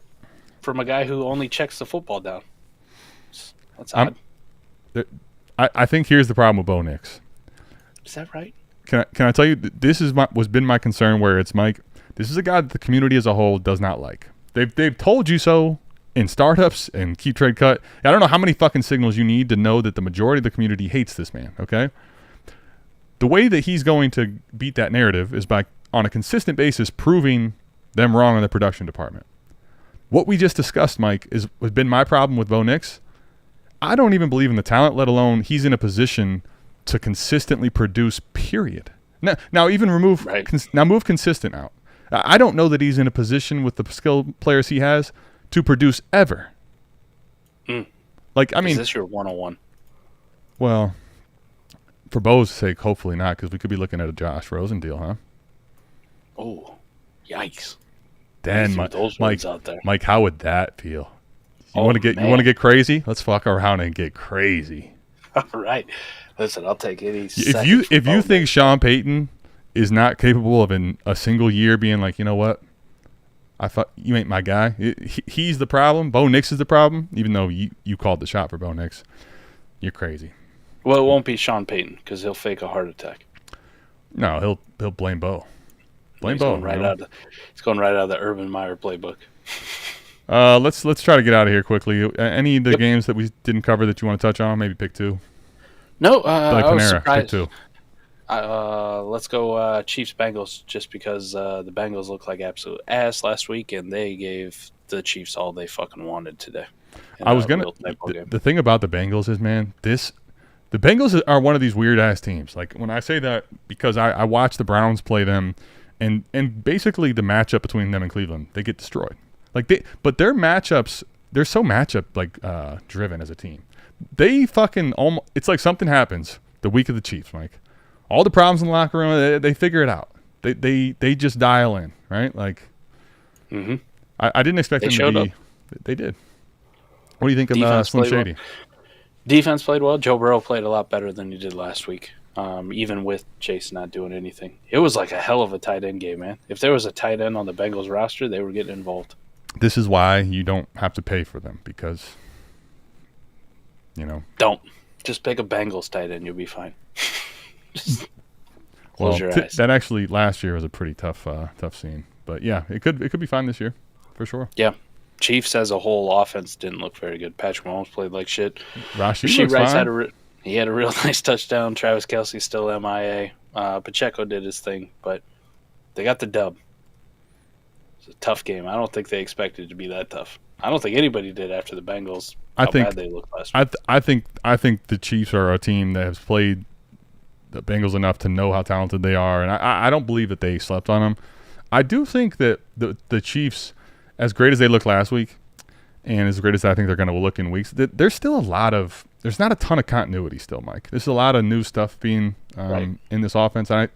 from a guy who only checks the football down. That's odd. I think here's the problem with Bo Nix. Is that right? Can I tell you? This is was been my concern. Where it's Mike. This is a guy that the community as a whole does not like. They've told you so in startups and keep trade cut. I don't know how many fucking signals you need to know that the majority of the community hates this man. Okay. The way that he's going to beat that narrative is by on a consistent basis proving them wrong in the production department. What we just discussed, Mike, has been my problem with Bo Nix. I don't even believe in the talent, let alone he's in a position to consistently produce, period. Now even move consistent out. I don't know that he's in a position with the skilled players he has to produce ever. Like, I mean, is this your 101? Well, for Bo's sake, hopefully not, because we could be looking at a Josh Rosen deal, huh? Oh, yikes! Dan, Mike, out there. Mike, how would that feel? You want to get crazy? Let's fuck around and get crazy. All right. Listen, I'll take any. If you think Sean Payton is not capable of in a single year being like, you know what, I thought you ain't my guy. He's the problem. Bo Nix is the problem. Even though you called the shot for Bo Nix, you're crazy. Well, it won't be Sean Payton because he'll fake a heart attack. No, he'll blame Bo. Blame He's Bo. He's going right out of the Urban Meyer playbook. Let's try to get out of here quickly. Any of the games that we didn't cover that you want to touch on? Maybe pick two. No, I was surprised. Pick two. Let's go Chiefs Bengals just because the Bengals looked like absolute ass last week and they gave the Chiefs all they fucking wanted today. The thing about the Bengals is, man, the Bengals are one of these weird ass teams. Like when I say that because I watched the Browns play them, and basically the matchup between them and Cleveland, they get destroyed. But their matchups, they're so matchup driven as a team. They fucking almost, it's like something happens the week of the Chiefs, Mike. All the problems in the locker room, they figure it out. They just dial in, right? Like, I didn't expect them to be. Up. They did. What do you think of Slim Shady? Well. Defense played well. Joe Burrow played a lot better than he did last week, even with Chase not doing anything. It was like a hell of a tight end game, man. If there was a tight end on the Bengals roster, they were getting involved. This is why you don't have to pay for them because, Don't. Just pick a Bengals tight end. You'll be fine. Just close your eyes. That actually last year was a pretty tough scene. But yeah, it could be fine this year for sure. Yeah. Chiefs as a whole offense didn't look very good. Patrick Mahomes played like shit. Rasheed Rice had a real nice touchdown. Travis Kelce still MIA. Pacheco did his thing, but they got the dub. It's a tough game. I don't think they expected it to be that tough. I don't think anybody did after the Bengals. Bad they looked last week. I think the Chiefs are a team that has played the Bengals enough to know how talented they are, and I don't believe that they slept on them. I do think that the Chiefs, as great as they looked last week, and as great as I think they're going to look in weeks, there's still there's not a ton of continuity still, Mike. There's a lot of new stuff being in this offense. I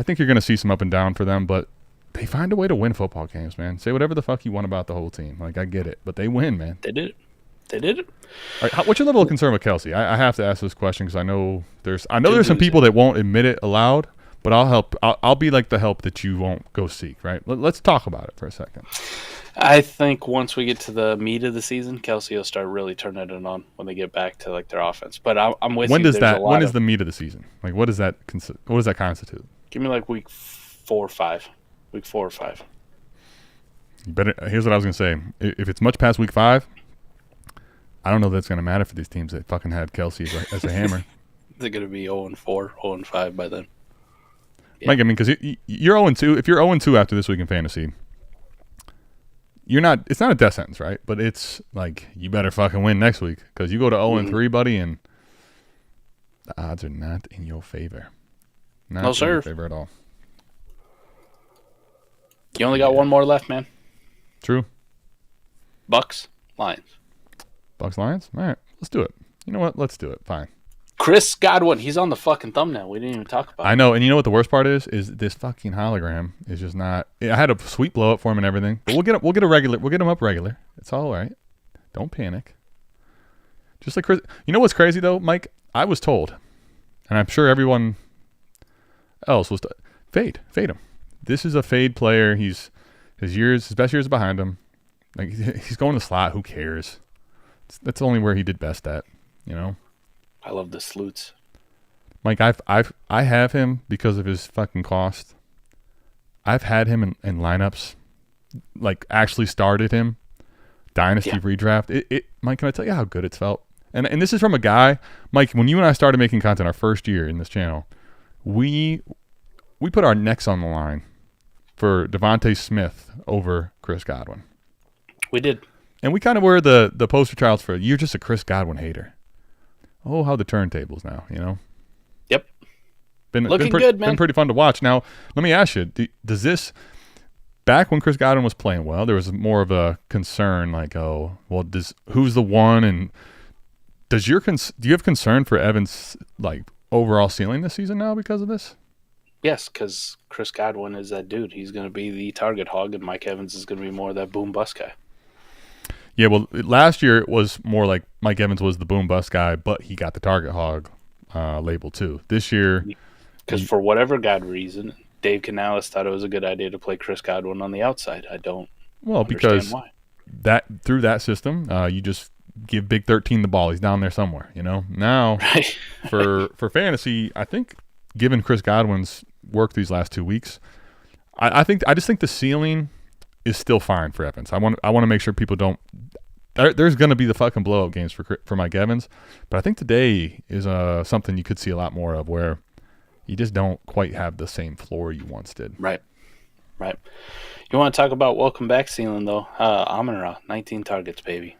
think you're going to see some up and down for them, but they find a way to win football games, man. Say whatever the fuck you want about the whole team. Like, I get it, but they win, man. They did it. All right, what's your level of concern with Kelsey? I have to ask this question because I know there's some people that won't admit it aloud, but I'll help. I'll be like the help that you won't go seek, right? Let's talk about it for a second. I think once we get to the meat of the season, Kelsey will start really turning it on when they get back to like their offense. But I'm with you. When is the meat of the season? Like, what does that constitute? Give me like week 4 or 5. Week 4 or 5. You better. Here's what I was gonna say. If it's much past week 5, I don't know if that's gonna matter for these teams that fucking had Kelsey as a hammer. They're gonna be 0-4, 0-5 by then. Yeah. Mike, I mean, because you're 0-2. If you're 0-2 after this week in fantasy, you're not. It's not a death sentence, right? But it's like you better fucking win next week because you go to 0-3, buddy, and the odds are not in your favor. Not in your favor at all. You only got one more left, man. True. Bucks, Lions. Bucks, Lions? All right, let's do it. You know what? Let's do it. Fine. Chris Godwin, he's on the fucking thumbnail. We didn't even talk about it. I know, and you know what the worst part is this fucking hologram is just not. I had a sweet blow up for him and everything, but we'll get him up regular. It's all right. Don't panic. Just like Chris. You know what's crazy though, Mike? I was told, and I'm sure everyone else was fade him. This is a fade player. His best years are behind him. Like, he's going to slot. Who cares? That's only where he did best at. You know. I love the sleuts. Mike, I have him because of his fucking cost. I've had him in lineups, like actually started him. Dynasty redraft. Mike, can I tell you how good it's felt? And this is from a guy, Mike. When you and I started making content our first year in this channel, we put our necks on the line for Devontae Smith over Chris Godwin. We did. And we kind of were the poster childs for, you're just a Chris Godwin hater. Oh, how the turntables now, you know? Yep. Been good, man. Been pretty fun to watch. Now, let me ask you, does this, back when Chris Godwin was playing well, there was more of a concern like, oh, well, who's the one? And do you have concern for Evans' like overall ceiling this season now because of this? Yes, because Chris Godwin is that dude. He's going to be the target hog, and Mike Evans is going to be more of that boom bust guy. Yeah, well, last year it was more like Mike Evans was the boom bust guy, but he got the target hog label too. This year, because for whatever God reason, Dave Canales thought it was a good idea to play Chris Godwin on the outside. I don't understand why. Through that system, you just give Big 13 the ball. He's down there somewhere, you know. Now, right. for fantasy, I think given Chris Godwin's work these last 2 weeks, I just think the ceiling is still fine for Evans. I want to make sure people don't. There's going to be the fucking blow up games for Mike Evans, but I think today is something you could see a lot more of, where you just don't quite have the same floor you once did. Right. You want to talk about welcome back ceiling though? Amon-Ra, 19 targets, baby.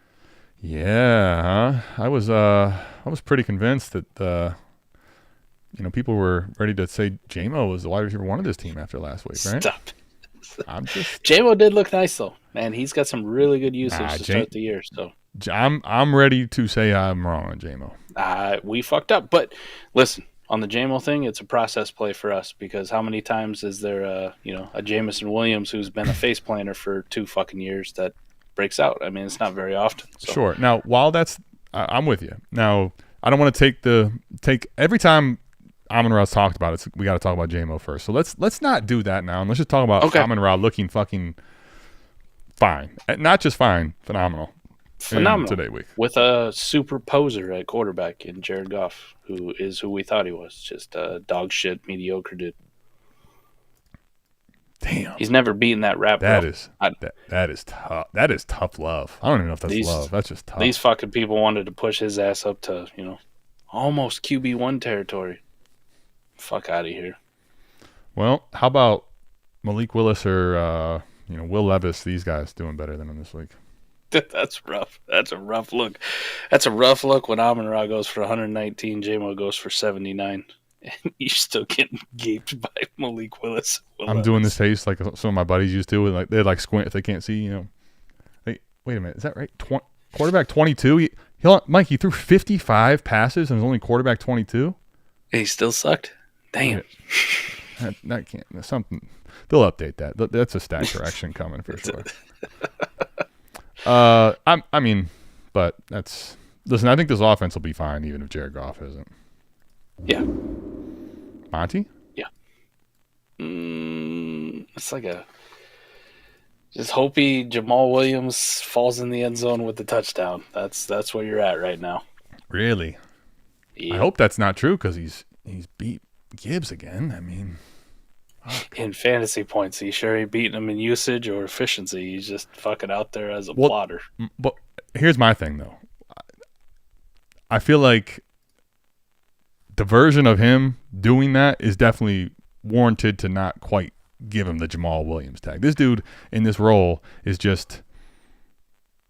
Yeah, I was pretty convinced that people were ready to say J-Mo was the wide receiver one of this team after last week, right? Stop. J-Mo did look nice though, man. He's got some really good usage to start the year. So I'm ready to say I'm wrong on J-Mo. We fucked up, but listen, on the J-Mo thing, it's a process play for us, because how many times is there a Jamison Williams who's been a face planter for 2 fucking years that breaks out? I mean, it's not very often. So. Sure. Now, while that's I'm with you. Now, I don't want to take every time Amon-Ra's talked about it, we got to talk about J-Mo first. So let's not do that now, and let's just talk about Amon-Ra looking fucking fine. Not just fine, phenomenal today week. With a super poser at quarterback in Jared Goff, who is who we thought he was, just a dog shit, mediocre dude. Damn. He's never beaten that rap. That is tough. That is tough love. I don't even know if that's love. That's just tough. These fucking people wanted to push his ass up to, almost QB1 territory. Fuck out of here. Well, how about Malik Willis or Will Levis? These guys doing better than him this week. That's rough. That's a rough look. That's a rough look when Amon-Ra goes for 119, J-Mo goes for 79. and you're still getting gaped by Malik Willis. I'm doing this face like some of my buddies used to. Like they like squint if they can't see. Wait a minute, is that right? Quarterback 22. Mike, he threw 55 passes and was only quarterback 22. He still sucked. Damn. That can't. Something. They'll update that. That's a stat correction coming for sure. But that's. Listen, I think this offense will be fine even if Jared Goff isn't. Yeah. Monty? Yeah. It's like just hopey Jamal Williams falls in the end zone with the touchdown. That's where you're at right now. Really? Yeah. I hope that's not true because he's beat Gibbs again. I mean, in fantasy points, he sure ain't beating him in usage or efficiency. He's just fucking out there as a plotter. But here's my thing, though. I feel like the version of him doing that is definitely warranted to not quite give him the Jamal Williams tag. This dude in this role is just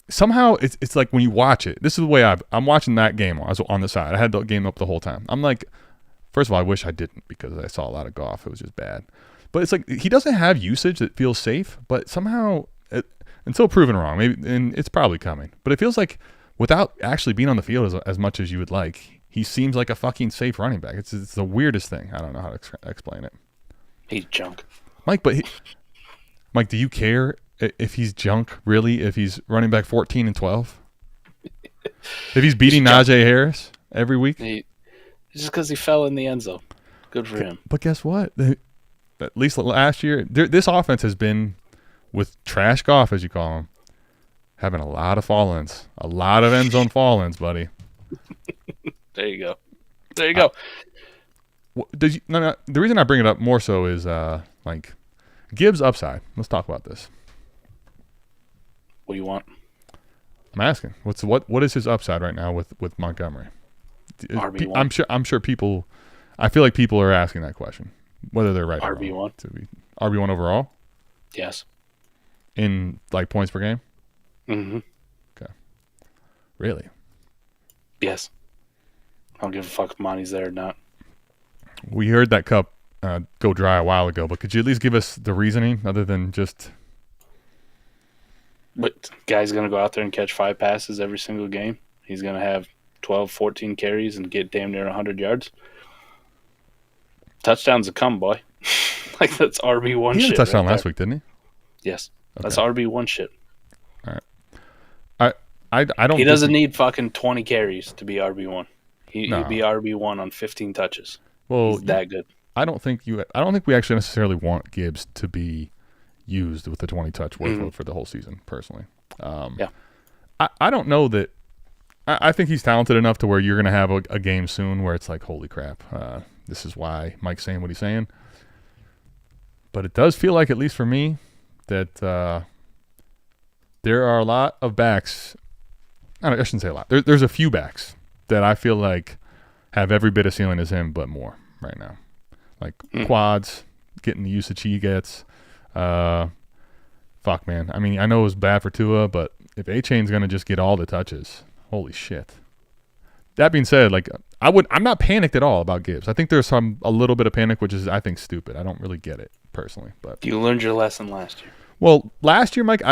somehow it's like when you watch it. This is the way I'm watching that game. I was on the side. I had the game up the whole time. I'm like, first of all, I wish I didn't because I saw a lot of Goff. It was just bad. But it's like he doesn't have usage that feels safe. But somehow, until proven wrong, maybe, and it's probably coming. But it feels like without actually being on the field as much as you would like, he seems like a fucking safe running back. It's the weirdest thing. I don't know how to explain it. He's junk. Mike, Mike, do you care if he's junk, really? If he's running back 14 and 12? If he's beating Najee Harris every week? Just because he fell in the end zone. Good for him. But guess what? At least last year, this offense has been, with trash Goff, as you call him, having a lot of fall-ins. A lot of end zone fall-ins, buddy. There you go. There you go. The reason I bring it up more so is like Gibbs' upside. Let's talk about this. What do you want? I'm asking. What is his upside right now with Montgomery? RB1. I'm sure people. I feel like people are asking that question, whether they're right. RB1. Or wrong. To be RB1 overall. Yes. In like points per game. Mm-hmm. Okay. Really? Yes. I don't give a fuck if Monty's there or not. We heard that cup go dry a while ago, but could you at least give us the reasoning other than just... But guy's going to go out there and catch 5 passes every single game. He's going to have 12, 14 carries and get damn near 100 yards. Touchdowns will come, boy. Like, that's RB1 shit. He had a touchdown last week, didn't he? Yes. Okay. That's RB1 shit. All right. I don't. He doesn't need fucking 20 carries to be RB1. He'd be RB1 on 15 touches. Well, he's that good. I don't think we actually necessarily want Gibbs to be used with the 20 touch workload for the whole season. Personally, yeah. I don't know that. I think he's talented enough to where you're going to have a game soon where it's like, holy crap, this is why Mike's saying what he's saying. But it does feel like, at least for me, that there are a lot of backs. I shouldn't say a lot. There's a few backs that I feel like have every bit of ceiling as him, but more right now. Like quads, getting the usage he gets. Fuck, man. I mean, I know it was bad for Tua, but if A-Chain's going to just get all the touches, holy shit. That being said, like I'm not panicked at all about Gibbs. I think there's a little bit of panic, which is, I think, stupid. I don't really get it personally. But you learned your lesson last year. Well, last year, Mike,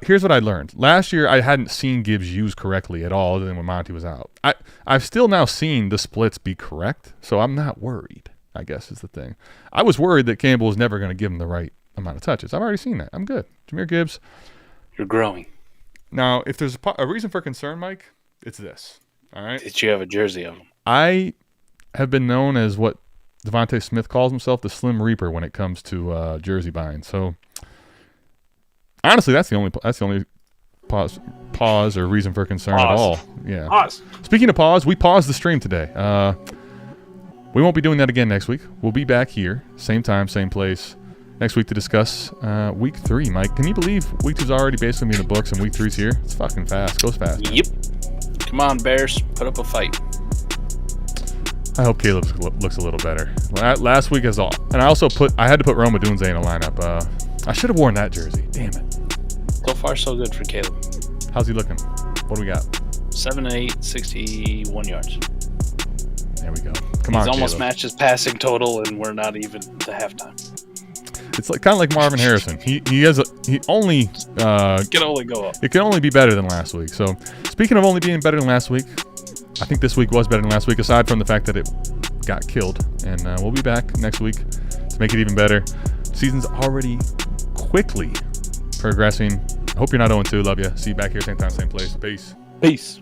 here's what I learned. Last year, I hadn't seen Gibbs used correctly at all, other than when Monty was out. I've still now seen the splits be correct, so I'm not worried, I guess is the thing. I was worried that Campbell was never going to give him the right amount of touches. I've already seen that. I'm good. Jahmyr Gibbs. You're growing. Now, if there's a reason for concern, Mike, it's this. All right? Did you have a jersey of him? I have been known as what Devontae Smith calls himself, the Slim Reaper, when it comes to jersey buying. So, honestly, that's the only pause or reason for concern at all. Yeah. Pause. Speaking of pause, we paused the stream today. We won't be doing that again next week. We'll be back here, same time, same place, next week to discuss week 3. Mike, can you believe week 2's already basically in the books and week 3's here? It's fucking fast. Goes fast. Man. Yep. Come on, Bears. Put up a fight. I hope Caleb looks a little better. Last week is all. And I also had to put Roma Dunze in a lineup. I should have worn that jersey. Damn it. So far, so good for Caleb. How's he looking? What do we got? 7 and 8, 61 yards. There we go. Come on, He's almost Caleb. matched his passing total, and we're not even to halftime. It's like kind of like Marvin Harrison. He only Can only go up. it can only be better than last week. So speaking of only being better than last week, I think this week was better than last week, aside from the fact that it got killed. And we'll be back next week to make it even better. Season's already quickly progressing. I hope you're not 0-2. Love you. See you back here same time, same place. Peace. Peace.